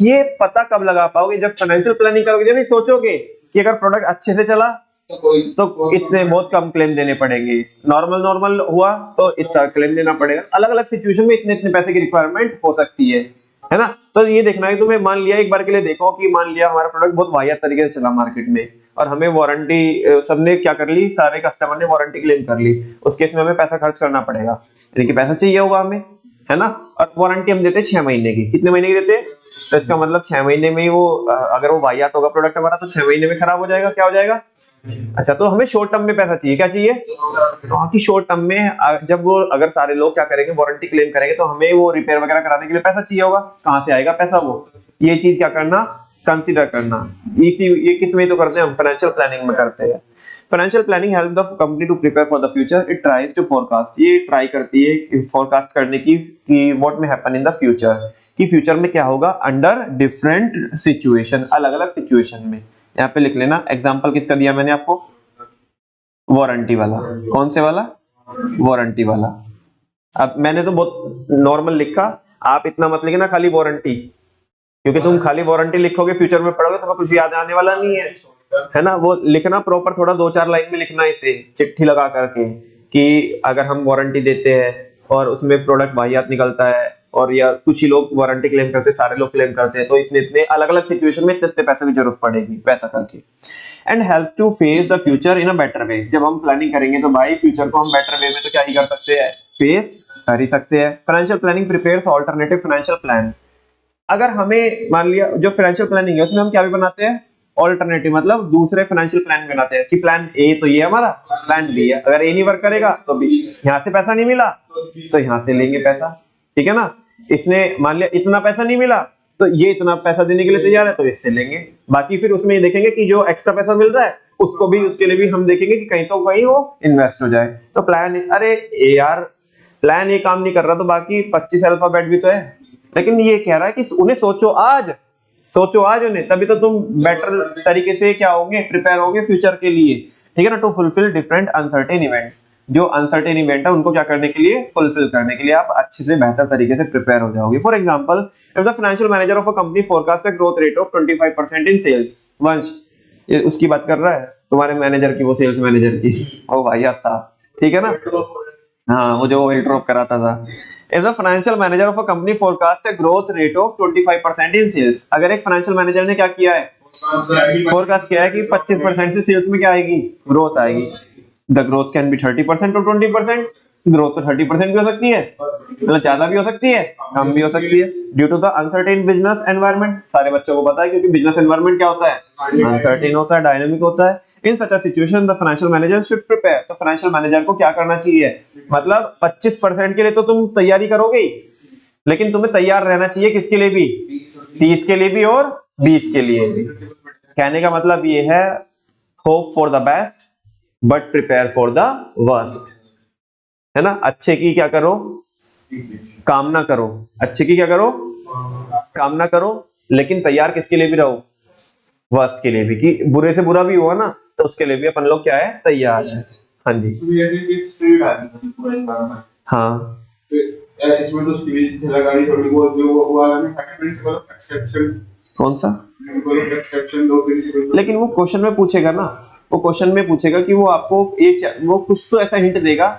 ये पता कब लगा पाओगे, जब फाइनेंशियल प्लानिंग करोगे, जब ये सोचोगे कि अगर प्रोडक्ट अच्छे से चला तो इतने बहुत कम क्लेम देने पड़ेंगे, नॉर्मल नॉर्मल हुआ तो इतना क्लेम देना पड़ेगा। अलग अलग सिचुएशन में इतने इतने पैसे की रिक्वायरमेंट हो सकती है ना? तो ये देखना है, तुम्हें मान लिया एक बार के लिए देखो कि मान लिया हमारा प्रोडक्ट बहुत वाहियात तरीके से चला मार्केट में, और हमें वारंटी, सबने क्या कर ली, सारे कस्टमर ने वारंटी क्लेम कर ली, उस केस में हमें पैसा खर्च करना पड़ेगा, यानी कि पैसा चाहिए होगा हमें, है ना? और वारंटी हम देते हैं 6 महीने की। कितने महीने की देते हैं? तो इसका मतलब 6 महीने में ही वो, अगर वो वाहियात होगा प्रोडक्ट हमारा, तो 6 महीने में खराब हो जाएगा। क्या हो जाएगा? अच्छा, तो हमें शॉर्ट टर्म में पैसा चाहिए। क्या चाहिए? तो हाँ, कि शॉर्ट टर्म में जब वो, अगर सारे लोग क्या करेंगे, वारंटी क्लेम करेंगे, तो हमें वो रिपेयर वगैरह कराने के लिए पैसा चाहिए होगा। कहाँ से आएगा पैसा? वो ये चीज क्या करना, कंसीडर करना। ये किस में तो करते हैं हम, फाइनेंशियल प्लानिंग में करते हैं। Financial planning help the company to prepare for the future. It tries to forecast, ये ट्राई करती है फोरकास्ट करने की कि what may happen in the future, कि फ्यूचर में क्या होगा अंडर डिफरेंट सिचुएशन, अलग अलग सिचुएशन में। यहाँ पे लिख लेना, एग्जांपल किसका दिया मैंने आपको, वारंटी वाला। कौन से वाला? वारंटी वाला। अब मैंने तो बहुत नॉर्मल लिखा, आप इतना मत लिखना खाली वारंटी, क्योंकि तुम खाली वारंटी लिखोगे, फ्यूचर में पढ़ोगे तो कुछ याद आने वाला नहीं है ना? वो लिखना प्रॉपर, थोड़ा 2-4 लाइन में लिखना, इसे चिट्ठी लगा करके, कि अगर हम वारंटी देते हैं और उसमें प्रोडक्ट वाहियात निकलता है, और या कुछ ही लोग वारंटी क्लेम करते हैं, सारे लोग क्लेम करते हैं, तो इतने इतने अलग अलग सिचुएशन में इतने इतने पैसे की जरूरत पड़ेगी, वैसा करके। And help to face the future in a better way. जब हम प्लानिंग करेंगे तो भाई फ्यूचर को हम बेटर वे में तो क्या ही कर सकते हैं, फेस कर ही सकते हैं। Financial planning prepares alternative financial plan. अगर हमें मान लिया जो फाइनेंशियल प्लानिंग है उसमें हम क्या भी बनाते हैं, ऑल्टरनेटिव, मतलब दूसरे फाइनेंशियल प्लान बनाते हैं, कि प्लान ए तो ये हमारा, प्लान बी है, अगर ए नहीं वर्क करेगा तो बी, यहाँ से पैसा नहीं मिला तो यहाँ से लेंगे पैसा, ठीक है ना? इसने मान लिया इतना पैसा नहीं मिला तो ये इतना पैसा देने के लिए तैयार है, तो इससे लेंगे। बाकी फिर उसमें ये देखेंगे कि जो एक्स्ट्रा पैसा मिल रहा है उसको भी, उसके लिए भी हम देखेंगे कि कहीं तो कहीं वो इन्वेस्ट हो जाए। तो प्लान, अरे यार प्लान ये काम नहीं कर रहा तो बाकी 25 अल्फाबेट भी तो है, लेकिन ये कह रहा है कि उन्हें सोचो आज उन्हें, तभी तो तुम बेटर तरीके से क्या होंगे, प्रिपेयर होंगे फ्यूचर के लिए, ठीक है ना? To fulfil different uncertain event, जो अनसर्टेन इवेंट है उनको क्या करने के लिए, फुलफिल करने के लिए आप अच्छे से बेहतर तरीके से प्रिपेयर हो जाओगे। For example, if the financial manager of a company forecast a growth rate of 25% in sales. वंश, ये उसकी बात कर रहा है, तुम्हारे मैनेजर की, वो सेल्स मैनेजर की, ओ भाई आता, ठीक है ना? हाँ, वो जो इंट्रोप कराता था। If the financial manager of a company forecast a growth rate of 25% in sales, अगर एक फाइनेंशियल मैनेजर ने क्या किया है, फोरकास्ट किया है कि 25% से सेल्स में क्या आएगी, ग्रोथ आएगी। द ग्रोथ कैन बी 30% और 20%। ग्रोथ तो 30% भी हो सकती है, मतलब ज्यादा भी हो सकती है, कम भी हो सकती है, due to the uncertain business environment. सारे बच्चों को पता है, क्योंकि बिजनेस एनवायरनमेंट क्या होता है, अनसर्टेन होता है, डायनामिक होता है। In such a situation the financial manager should prepare. तो फाइनेंशियल मैनेजर को क्या करना चाहिए, मतलब 25% के लिए तो तुम तैयारी करोगे, लेकिन तुम्हें तैयार रहना चाहिए किसके लिए भी, 30 के लिए भी और 20 के लिए भी। कहने का मतलब ये है, hope for the best but prepare for the worst, है ना? अच्छे की क्या करो, कामना करो, अच्छे की क्या करो, कामना करो, लेकिन तैयार किसके लिए भी रहो, वर्स्ट के लिए भी, कि बुरे से बुरा भी हुआ ना तो उसके लिए भी अपन लोग क्या है, तैयार है। हाँ जी, हाँ, इसमें तो उसकी भी लगानी थोड़ी बहुत, जो वो वाला में प्रिंसिपल ऑफ एक्सेप्शन, कौन सा? प्रिंसिपल ऑफ एक्सेप्शन दो प्रिंसिपल। लेकिन वो क्वेश्चन में पूछेगा ना, वो क्वेश्चन में पूछेगा कि वो आपको एक, वो कुछ तो ऐसा हिंट देगा,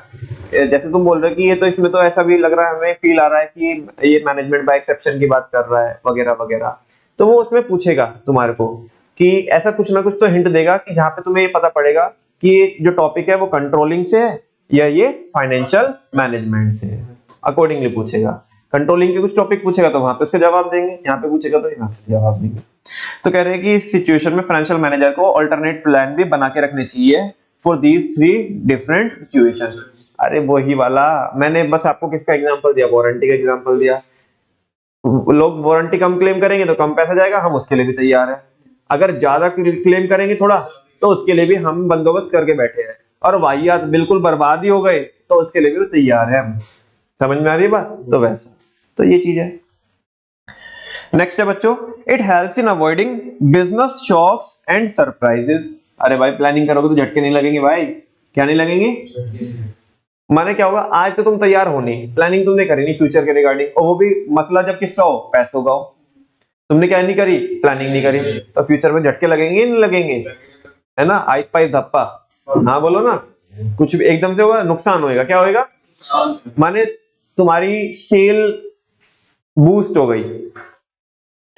जैसे तुम बोल रहे हो कि ये तो, इसमें तो ऐसा भी लग रहा है, हमें फील आ रहा है कि ये मैनेजमेंट बाय एक्सेप्शन की बात कर रहा है वगैरह वगैरह, तो वो उसमें पूछेगा तुम्हारे को कि ऐसा कुछ ना कुछ तो हिंट देगा, कि जहां पे तुम्हें ये पता पड़ेगा कि जो टॉपिक है वो कंट्रोलिंग से है या ये फाइनेंशियल मैनेजमेंट से है, अकॉर्डिंगली पूछेगा। कंट्रोलिंग के कुछ टॉपिक पूछेगा तो वहां पे उसके जवाब देंगे, यहाँ पे पूछेगा तो यहाँ से जवाब देंगे। तो कह रहे हैं कि इस सिचुएशन में फाइनेंशियल मैनेजर को अल्टरनेट प्लान भी बना के रखने चाहिए फॉर दीज 3 डिफरेंट सिचुएशन। अरे वही वाला मैंने बस आपको किसका एग्जांपल दिया, वारंटी का एग्जांपल दिया। लोग वारंटी कम क्लेम करेंगे तो कम पैसा जाएगा, हम उसके लिए भी तैयार है। अगर ज्यादा क्लेम करेंगे थोड़ा तो उसके लिए भी हम बंदोबस्त करके बैठे हैं, और वाहियात बिल्कुल बर्बाद ही हो गए तो उसके लिए भी तैयार है हम। समझ में आ रही है बात? तो वैसा, तो ये चीज है। नेक्स्ट है बच्चों, it helps in avoiding business shocks and surprises. अरे भाई प्लानिंग करोगे तो झटके नहीं लगेंगे भाई, क्या नहीं लगेंगे? माने क्या होगा, आज तो तुम तैयार हो नहीं, प्लानिंग तुमने करी नहीं फ्यूचर के रिगार्डिंग, और वो भी मसला जब किसका हो, पैसों का हो, तुमने क्या नहीं करी, प्लानिंग नहीं करी, तो फ्यूचर में झटके लगेंगे नहीं लगेंगे? है ना, आइस पाइस धप्पा, हाँ बोलो ना, कुछ भी एकदम से होगा, नुकसान होएगा, क्या होएगा? माने तुम्हारी सेल बूस्ट हो गई,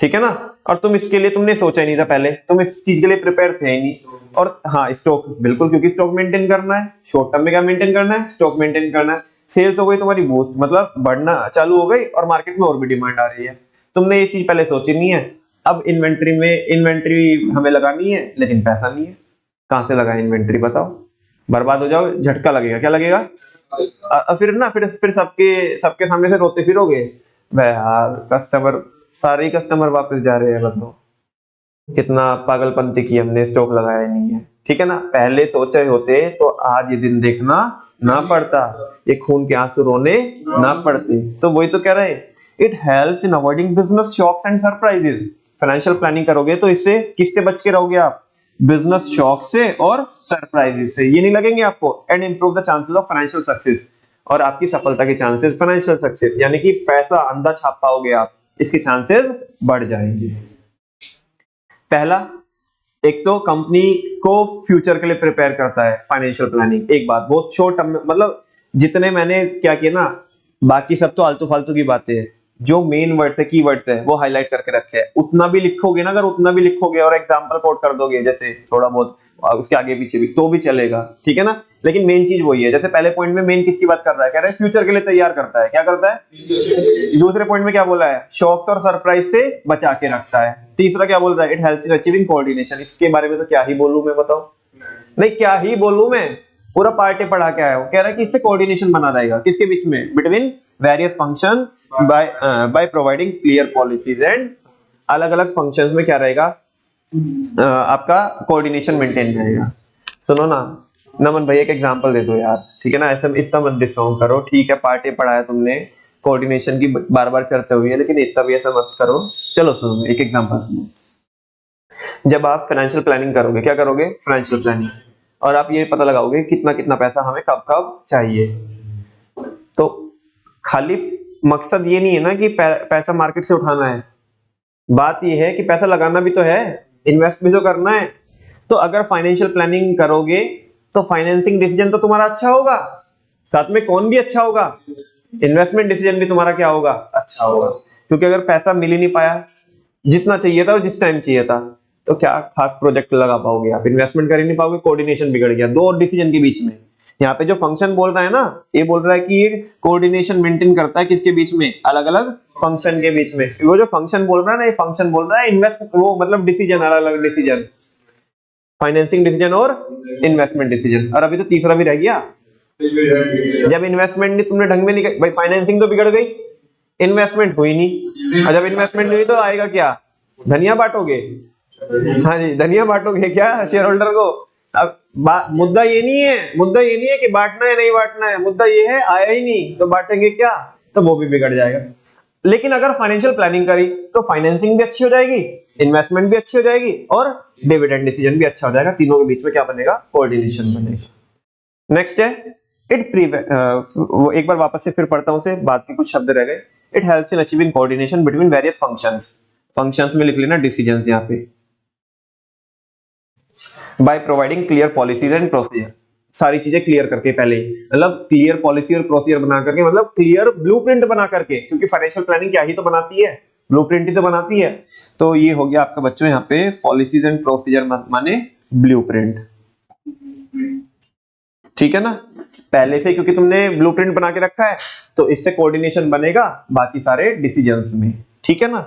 ठीक है ना, और तुम इसके लिए तुमने सोचा ही नहीं था पहले, तुम इस चीज के लिए प्रिपेयर थे ही नहीं। और हाँ स्टॉक, बिल्कुल, क्योंकि स्टॉक मेंटेन करना है, शॉर्ट टर्म में क्या मेंटेन करना है, स्टॉक मेंटेन करना है। सेल्स हो गई तुम्हारी बूस्ट, मतलब बढ़ना चालू हो गई और मार्केट में और भी डिमांड आ रही है, तुमने ये चीज पहले सोची नहीं है। अब इन्वेंट्री हमें लगानी है लेकिन पैसा नहीं है, कहां से लगाए इन्वेंट्री बताओ? बर्बाद हो जाओ, झटका लगेगा, क्या लगेगा? फिर सबके सामने से रोते फिरोगे, भाई यार कस्टमर, सारे ही कस्टमर वापस जा रहे हैं, बताओ कितना पागलपंती की हमने, स्टॉक लगाया नहीं है। ठीक है ना, पहले सोचे होते तो आज ये दिन देखना ना पड़ता, ये खून के आंसू रोने ना पड़ते। तो वही तो कह रहे, it helps in avoiding business shocks and surprises. Financial planning करोगे तो इससे किससे बच के रहोगे आप? बिजनेस शॉक से और सरप्राइजेस से, ये नहीं लगेंगे आपको। And improve the chances of financial success, और आपकी सफलता के चांसेस, फाइनेंशियल सक्सेस यानी कि पैसा अंदर छाप पाओगे आप, इसके चांसेस बढ़ जाएंगे। पहला, एक तो कंपनी को फ्यूचर के लिए प्रिपेयर करता है फाइनेंशियल प्लानिंग। एक बात बहुत शॉर्ट टर्म में, मतलब जितने मैंने क्या किया ना, बाकी सब तो आलतू फालतू की बातें हैं, जो मेन वर्ड्स है, कीवर्ड्स है, वो हाईलाइट करके रखे हैं। उतना भी लिखोगे ना, अगर उतना भी लिखोगे और एग्जांपल कोट कर दोगे जैसे थोड़ा बहुत, उसके आगे पीछे भी, तो भी चलेगा, ठीक है ना। लेकिन मेन चीज वही है, जैसे पहले पॉइंट में मेन किसकी बात कर रहा है, कह रहा है फ्यूचर के लिए तैयार करता है, क्या करता है? दूसरे पॉइंट में क्या बोला है? शॉक्स और सरप्राइज से बचा के रखता है। तीसरा क्या बोल रहा है? It helps in achieving coordination. इसके बारे में तो क्या ही बोलूं मैं, बताओ, नहीं क्या ही बोलूं मैं, पूरा पार्टी पढ़ा के आया हूं। कह रहा है कि इससे कोऑर्डिनेशन बना रहेगा, किसके बीच में? Between various function by providing clear policies and, अलग अलग फंक्शंस में क्या रहेगा, आपका कोऑर्डिनेशन मेंटेन रहेगा। सुनो ना नमन भाई, एक एग्जांपल दे दो यार, ठीक है ना, ऐसे इतना मत डिस्काउंट करो, ठीक है पार्टी पढ़ाया तुमने, कोऑर्डिनेशन की बार बार चर्चा हुई है, लेकिन इतना भी ऐसा मत करो। चलो सुनो एक एग्जांपल सुनो, जब आप फाइनेंशियल प्लानिंग करोगे, क्या करोगे? फाइनेंशियल प्लानिंग, और आप ये पता लगाओगे कितना कितना पैसा हमें कब कब चाहिए। तो खाली मकसद ये नहीं है ना कि पैसा मार्केट से उठाना है, बात ये है कि पैसा लगाना भी तो है, इन्वेस्ट भी तो करना है। तो अगर फाइनेंशियल प्लानिंग करोगे तो फाइनेंसिंग डिसीजन तो तुम्हारा अच्छा होगा, साथ में कौन भी अच्छा होगा? इन्वेस्टमेंट डिसीजन भी तुम्हारा क्या होगा? अच्छा होगा। क्योंकि अगर पैसा मिल ही नहीं पाया जितना चाहिए था और जिस टाइम चाहिए था, तो क्या खास प्रोजेक्ट लगा पाओगे आप? इन्वेस्टमेंट कर ही नहीं पाओगे, कोऑर्डिनेशन बिगड़ गया दो डिसीजन के बीच में। यहाँ पे जो फंक्शन बोल रहा है ना, ये बोल रहा है कि ये कोऑर्डिनेशन मेंटेन करता है किसके बीच में? अलग अलग फंक्शन के बीच में। वो जो फंक्शन बोल रहा है ना, ये फंक्शन बोल रहा है इन्वेस्ट, वो मतलब डिसीजन, अलग अलग डिसीजन, फाइनेंसिंग डिसीजन और इन्वेस्टमेंट डिसीजन। और अभी तो तीसरा भी रह गया, जब इन्वेस्टमेंट नहीं तुमने ढंग में नहीं, भाई फाइनेंसिंग तो बिगड़ गई, इन्वेस्टमेंट हुई नहीं, और जब इन्वेस्टमेंट नहीं हुई तो आएगा क्या? धनिया बांटोगे, हाँ जी धनिया बांटोगे क्या शेयर होल्डर को? अब मुद्दा ये नहीं है कि बांटना है नहीं बांटना है, मुद्दा ये है आया ही नहीं तो बांटेंगे क्या, तो वो भी बिगड़ जाएगा। लेकिन अगर फाइनेंशियल प्लानिंग करी तो फाइनेंसिंग भी अच्छी हो जाएगी, इन्वेस्टमेंट भी अच्छी हो जाएगी और डिविडेंड डिसीजन भी अच्छा हो जाएगा। तीनों के बीच में क्या बनेगा? कोऑर्डिनेशन बनेगा। नेक्स्ट है एक बार वापस से फिर पढ़ता हूं से, बात के कुछ शब्द रह गए। It helps in achieving coordination between various functions में लिख लेना डिसीजंस यहाँ पे, by providing clear policies and procedure. सारी चीजें क्लियर करके पहले, मतलब क्लियर पॉलिसी और प्रोसीजर बना करके, मतलब क्लियर ब्लूप्रिंट बना करके, क्योंकि फाइनेंशियल प्लानिंग क्या ही तो बनाती है, ब्लूप्रिंट ही तो बनाती है। तो ये हो गया आपका बच्चों यहाँ पे पॉलिसीज एंड प्रोसीजर माने ब्लूप्रिंट, ठीक है ना, पहले से, क्योंकि तुमने ब्लूप्रिंट बना के रखा है तो इससे कोऑर्डिनेशन बनेगा बाकी सारे डिसीजंस में, ठीक है ना।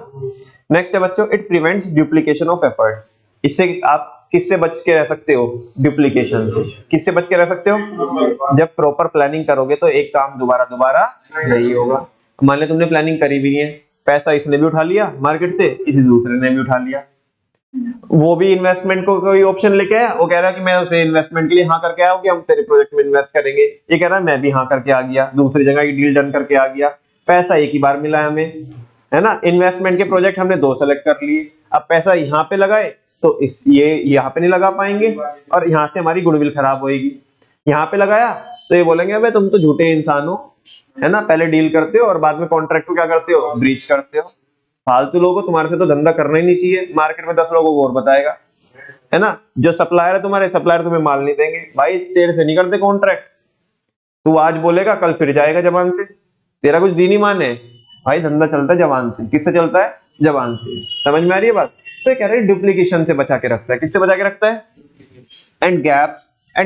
नेक्स्ट है बच्चों, it prevents duplication of effort. इससे आप किससे बच के रह सकते हो? डुप्लीकेशन से। किससे बच के रह सकते हो? जब प्रॉपर प्लानिंग करोगे तो एक काम दोबारा नहीं होगा। मान लो तुमने प्लानिंग करी भी है, पैसा इसने भी उठा लिया मार्केट से, किसी दूसरे ने भी उठा लिया, वो भी इन्वेस्टमेंट को कोई ऑप्शन लेके आया, वो कह रहा है कि मैं उसे इन्वेस्टमेंट के लिए हाँ करके आया हूँ कि हम तेरे प्रोजेक्ट में इन्वेस्ट करेंगे। ये कह रहा है मैं भी हाँ करके आ गया, दूसरी जगह ये डील डन करके आ गया, पैसा एक ही बार मिला है हमें, है ना। इन्वेस्टमेंट के प्रोजेक्ट हमने 2 सेलेक्ट कर लिए, अब पैसा यहाँ पे लगाए तो इस ये यहाँ पे नहीं लगा पाएंगे और यहाँ से हमारी गुडविल खराब होगी। यहाँ पे लगाया तो ये बोलेंगे अबे तुम तो झूठे इंसान हो, है ना, पहले डील करते हो और बाद में कॉन्ट्रैक्ट को क्या करते हो, ब्रीच करते हो। फालतू लोगों को, तुम्हारे से तो धंधा करना ही नहीं चाहिए, मार्केट में 10 लोगों को और बताएगा, है ना। जो सप्लायर है तुम्हारे, सप्लायर तुम्हें माल नहीं देंगे, भाई तेरे से नहीं करते कॉन्ट्रैक्ट, तू आज बोलेगा कल फिर जाएगा जबान से, तेरा कुछ दीन ईमान है। भाई धंधा चलता है जबान से, किससे चलता है, जबान से। समझ में आ रही है बात। तो ये कह रहे हैं डुप्लीकेशन से बचा के रखता है, किससे बचा के रखता है, and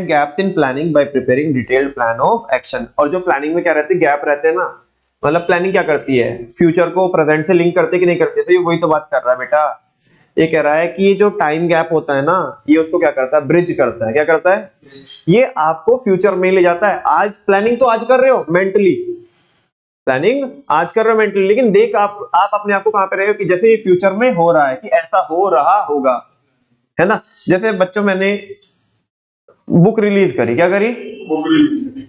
gaps in planning bye preparing detailed plan of action. और जो प्लानिंग में क्या रहते हैं, गैप रहते हैं ना, मतलब प्लानिंग क्या करती है, फ्यूचर को प्रेजेंट से लिंक करते कि नहीं करते। तो ये वही तो बात कर रहा है बेटा, ये कह रहा है कि ये जो टाइम गैप होता है ना, ये उसको क्या करता है, ब्रिज करता है। क्या करता है, ये आपको फ्यूचर में ले जाता है। आज प्लानिंग तो आज कर रहे हो मेंटली, प्लानिंग आज कर रहे हो मेंटली, लेकिन देख आप अपने आप को कहां पे रहे हो कि जैसे ये फ्यूचर में हो रहा है, कि ऐसा हो रहा होगा, है ना। जैसे बच्चों मैंने बुक रिलीज करी, क्या करी,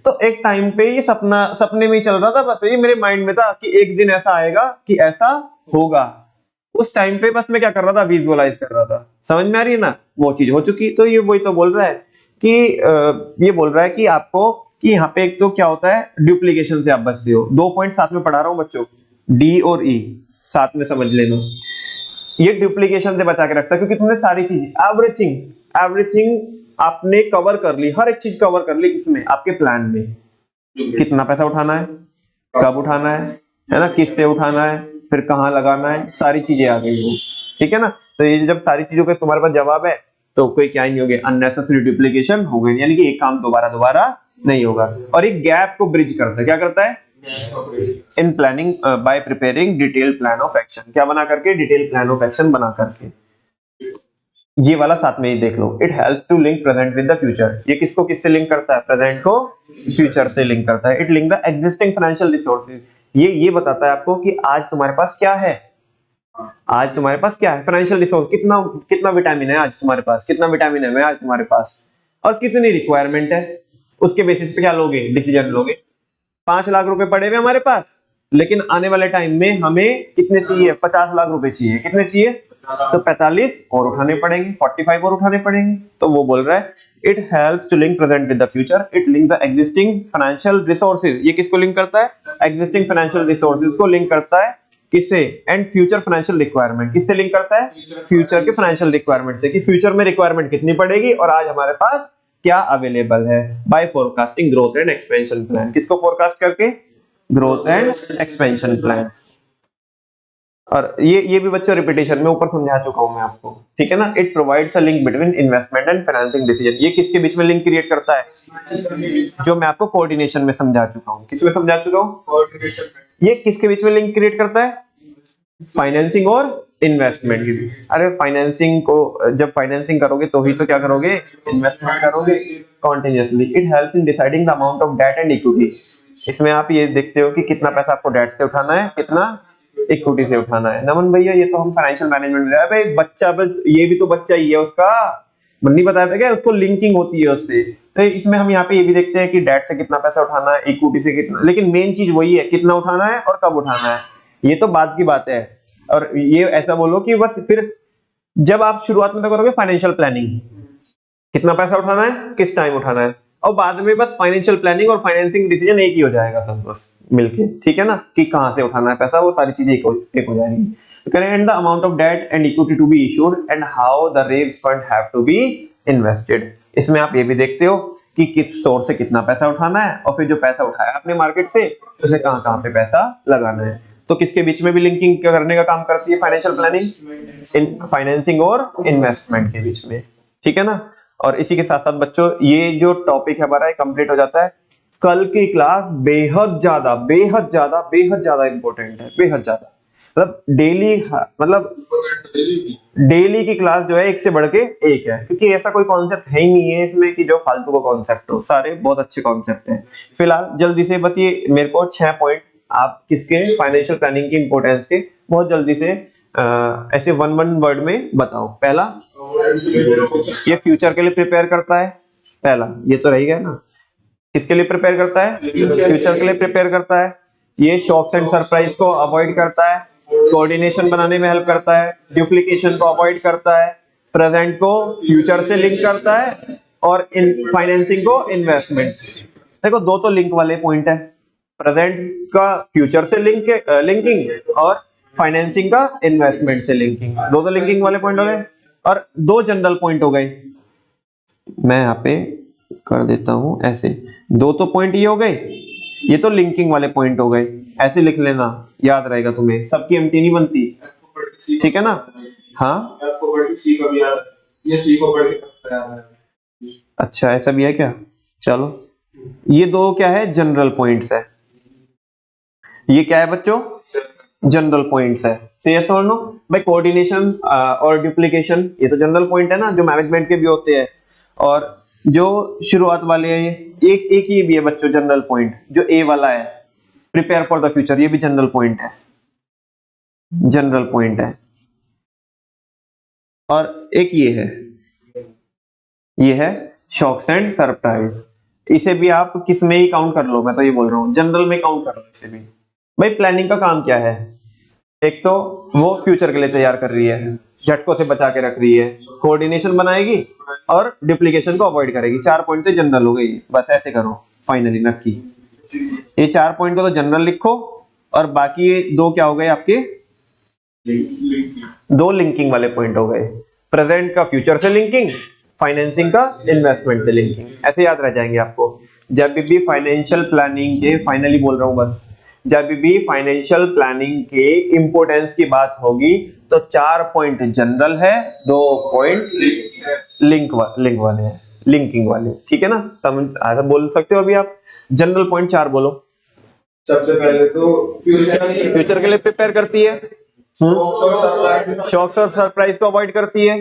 तो एक टाइम पे ये सपने में ही चल रहा था, बस ये मेरे माइंड में था कि एक दिन ऐसा आएगा कि ऐसा होगा। उस टाइम पे बस मैं क्या कर रहा था, विजुअलाइज कर रहा था। समझ में आ रही है ना, वो चीज हो चुकी। तो ये वही तो बोल रहा है कि ये बोल रहा है कि आपको कि यहाँ पे एक तो क्या होता है, डुप्लीकेशन से आप बचते हो। 2 पॉइंट साथ में पढ़ा रहा हूँ बच्चों, डी और ई साथ में समझ लेना। ये डुप्लीकेशन से बचा के रखता है क्योंकि तुमने सारी चीज एवरीथिंग आपने कवर कर ली, हर एक चीज कवर कर ली। किसमें, आपके प्लान में, कितना पैसा उठाना है, कब उठाना है ना, किस्तें उठाना है, फिर कहाँ लगाना है, सारी चीजें आ गई हो, ठीक है ना। तो ये जब सारी चीजों का तुम्हारे पास जवाब है तो कोई क्या ही नहीं होगा, अननेसेसरी डुप्लीकेशन हो गई, यानी कि एक काम दोबारा नहीं होगा। और एक गैप को ब्रिज करता है, क्या करता है, in planning bye preparing detail plan of action. क्या बना करके, डिटेल प्लान ऑफ एक्शन बना करके। ये वाला साथ में ही देख लो, it help to link present with the future. ये किसको किससे लिंक करता है, प्रेजेंट को फ्यूचर से लिंक करता है। It link the existing financial resources. ये बताता है आपको कि आज तुम्हारे पास क्या है, आज तुम्हारे पास क्या है, फाइनेंशियल रिसोर्स, कितना विटामिन है आज तुम्हारे पास, कितना विटामिन है आज तुम्हारे पास, और कितनी रिक्वायरमेंट है। उसके बेसिस पे क्या लोगे, डिसीजन लोगे। 5 लाख रुपए पड़े हुए हमारे पास, लेकिन आने वाले टाइम में हमें कितने चाहिए, 50 लाख रुपए चाहिए। कितने चाहिए, तो 45 और उठाने पड़ेंगे, 45 और उठाने पड़ेंगे। तो वो बोल रहा है it helps to link present with the future, it link the existing financial resources. ये किसको लिंक करता है, एग्जिस्टिंग फाइनेंशियल रिसोर्सेज को लिंक करता है, किससे, एंड फ्यूचर फाइनेंशियल रिक्वायरमेंट, किससे लिंक करता है, फ्यूचर के फाइनेंशियल रिक्वायरमेंट से, कि फ्यूचर में रिक्वायरमेंट कितनी पड़ेगी और आज हमारे पास क्या अवेलेबल है। By forecasting growth and expansion plan, किसको फोरकास्ट करके, ग्रोथ एंड एक्सपेंशन प्लान्स। और ये भी बच्चों रिपीटेशन में ऊपर समझा चुका हूं मैं आपको, ठीक है ना। It provides a link between investment and financing decision. ये किसके बीच में लिंक क्रिएट करता है, जो मैं आपको कोऑर्डिनेशन में समझा चुका हूं। किसमें समझा चुका हूं, ये किसके बीच में लिंक क्रिएट करता है, फाइनेंसिंग और इन्वेस्टमेंट की। अरे फाइनेंसिंग को जब फाइनेंसिंग करोगे तो ही तो क्या करोगे, इन्वेस्टमेंट करोगे continuously. It helps in deciding the amount of debt and equity. इसमें आप ये देखते हो कि कितना पैसा आपको डेट से उठाना है, कितना इक्विटी से उठाना है। नमन भैया ये तो हम फाइनेंशियल मैनेजमेंट में भाई बच्चा, ये भी तो बच्चा ही है, उसका नहीं बताया था क्या, उसको लिंकिंग होती है उससे। तो इसमें हम यहाँ पे ये भी देखते हैं कि डेट से कितना पैसा उठाना है, इक्विटी से कितना, लेकिन मेन चीज वही है, कितना उठाना है और कब उठाना है। ये तो बाद की बात है। और ये ऐसा बोलो कि बस फिर जब आप शुरुआत में तो करोगे फाइनेंशियल प्लानिंग, कितना पैसा उठाना है, किस टाइम उठाना है, और बाद में बस फाइनेंशियल प्लानिंग और फाइनेंसिंग डिसीजन एक ही हो जाएगा सब बस मिलके, ठीक है ना, कि कहां से उठाना है पैसा, वो सारी चीजें एक हो जाएंगी। Current the amount of debt and equity to be issued and how the raised fund have to be invested. इसमें आप ये भी देखते हो कि किस सोर्स से कितना पैसा उठाना है, और फिर जो पैसा उठाया आपने मार्केट से उसे कहां पे पैसा लगाना है। तो किसके बीच में भी लिंकिंग करने का काम करती है फाइनेंशियल प्लानिंग, फाइनेंसिंग और इन्वेस्टमेंट के बीच में, ठीक है ना। और इसी के साथ साथ बच्चों ये जो टॉपिक है हमारा कंप्लीट हो जाता है। कल की क्लास बेहद ज्यादा इंपॉर्टेंट है, बेहद ज्यादा, मतलब डेली की क्लास जो है एक से बढ़ के एक है, क्योंकि ऐसा कोई कॉन्सेप्ट है ही नहीं है इसमें कि जो फालतू का कॉन्सेप्ट हो, सारे बहुत अच्छे कॉन्सेप्ट हैं। फिलहाल जल्दी से बस ये मेरे को 6 पॉइंट आप किसके, फाइनेंशियल प्लानिंग की इंपॉर्टेंस के बहुत जल्दी से ऐसे वन वन वर्ड में बताओ। पहला, ये फ्यूचर के लिए प्रिपेयर करता है, पहला ये तो रह गया ना। किसके लिए प्रिपेयर करता है? फ्यूचर के लिए प्रिपेयर करता है। ये शॉक्स एंड सरप्राइज को अवॉइड करता है, कोऑर्डिनेशन बनाने में हेल्प करता है, डुप्लीकेशन को अवॉइड करता है, प्रेजेंट को फ्यूचर से लिंक करता है, और इन फाइनेंसिंग को इन्वेस्टमेंट। देखो दो तो लिंक वाले पॉइंट है, प्रेजेंट का फ्यूचर से लिंकिंग और फाइनेंसिंग का इन्वेस्टमेंट से लिंकिंग। दो तो लिंकिंग वाले पॉइंट हो गए और दो जनरल पॉइंट हो गए। मैं यहाँ पे कर देता हूं ऐसे, दो तो पॉइंट ये हो गए, ये तो लिंकिंग वाले पॉइंट हो गए। ऐसे लिख लेना, याद रहेगा तुम्हें, सबकी एमटी नहीं बनती, ठीक है ना? हाँ अच्छा, ऐसा भी है क्या? चलो, ये दो क्या है? जनरल पॉइंट्स है। ये क्या है बच्चों? जनरल पॉइंट्स है। से यस और नो भाई। कोऑर्डिनेशन और डुप्लीकेशन ये तो जनरल पॉइंट है ना, जो मैनेजमेंट के भी होते हैं। और जो शुरुआत वाले हैं, एक ये भी है बच्चों जनरल पॉइंट, जो ए वाला है, प्रिपेयर फॉर द फ्यूचर, ये भी जनरल पॉइंट है, जनरल पॉइंट है। और एक ये है शॉक्स एंड सरप्राइज। इसे भी आप किस में ही काउंट कर लो, मैं तो ये बोल रहा हूँ जनरल में काउंट कर लो इसे भी। भाई प्लानिंग का काम क्या है? एक तो वो फ्यूचर के लिए तैयार कर रही है, झटकों से बचा के रख रही है, कोऑर्डिनेशन बनाएगी और डुप्लीकेशन को अवॉइड करेगी। 4 पॉइंट तो जनरल हो गई, बस ऐसे करो फाइनली नक्की। ये 4 पॉइंट को तो जनरल लिखो, और बाकी ये दो क्या हो गए आपके? दो लिंकिंग वाले पॉइंट हो गए, प्रेजेंट का फ्यूचर से लिंकिंग, फाइनेंसिंग का इन्वेस्टमेंट से लिंकिंग। ऐसे याद रह जाएंगे आपको। जब भी फाइनेंशियल प्लानिंग के, फाइनली बोल रहा हूं बस, जब भी फाइनेंशियल प्लानिंग के इंपोर्टेंस की बात होगी तो 4 पॉइंट जनरल है, 2 पॉइंट लिंकिंग वाले हैं, लिंकिंग वाले, ठीक है ना? समझ ऐसा बोल सकते हो अभी आप? जनरल पॉइंट 4 बोलो। सबसे पहले तो फ्यूचर के लिए प्रिपेयर करती है, शॉक्स और सरप्राइज को अवॉइड करती है,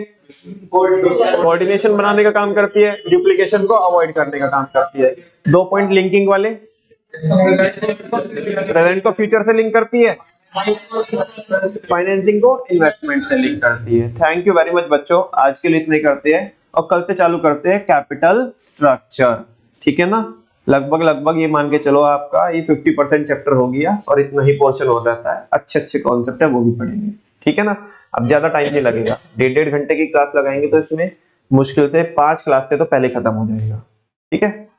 कोऑर्डिनेशन बनाने का काम करती है, डुप्लीकेशन को अवॉइड करने का काम करती है। 2 पॉइंट लिंकिंग वाले, प्रेजेंट को फ्यूचर से लिंक करती है, फाइनेंसिंग को इन्वेस्टमेंट से लिंक करती है। थैंक यू वेरी मच बच्चों, आज के लिए इतना ही करते हैं और कल से चालू करते हैं कैपिटल स्ट्रक्चर, ठीक है ना? लगभग ये मान के चलो आपका ये 50% चैप्टर हो गया और इतना ही पोर्शन हो जाता है। अच्छे कॉन्सेप्ट है, वो भी पढ़ेंगे, ठीक है ना? अब ज्यादा टाइम नहीं लगेगा, 1.5 घंटे की क्लास लगाएंगे तो इसमें मुश्किल से 5 क्लास से तो पहले खत्म हो जाएगा, ठीक है?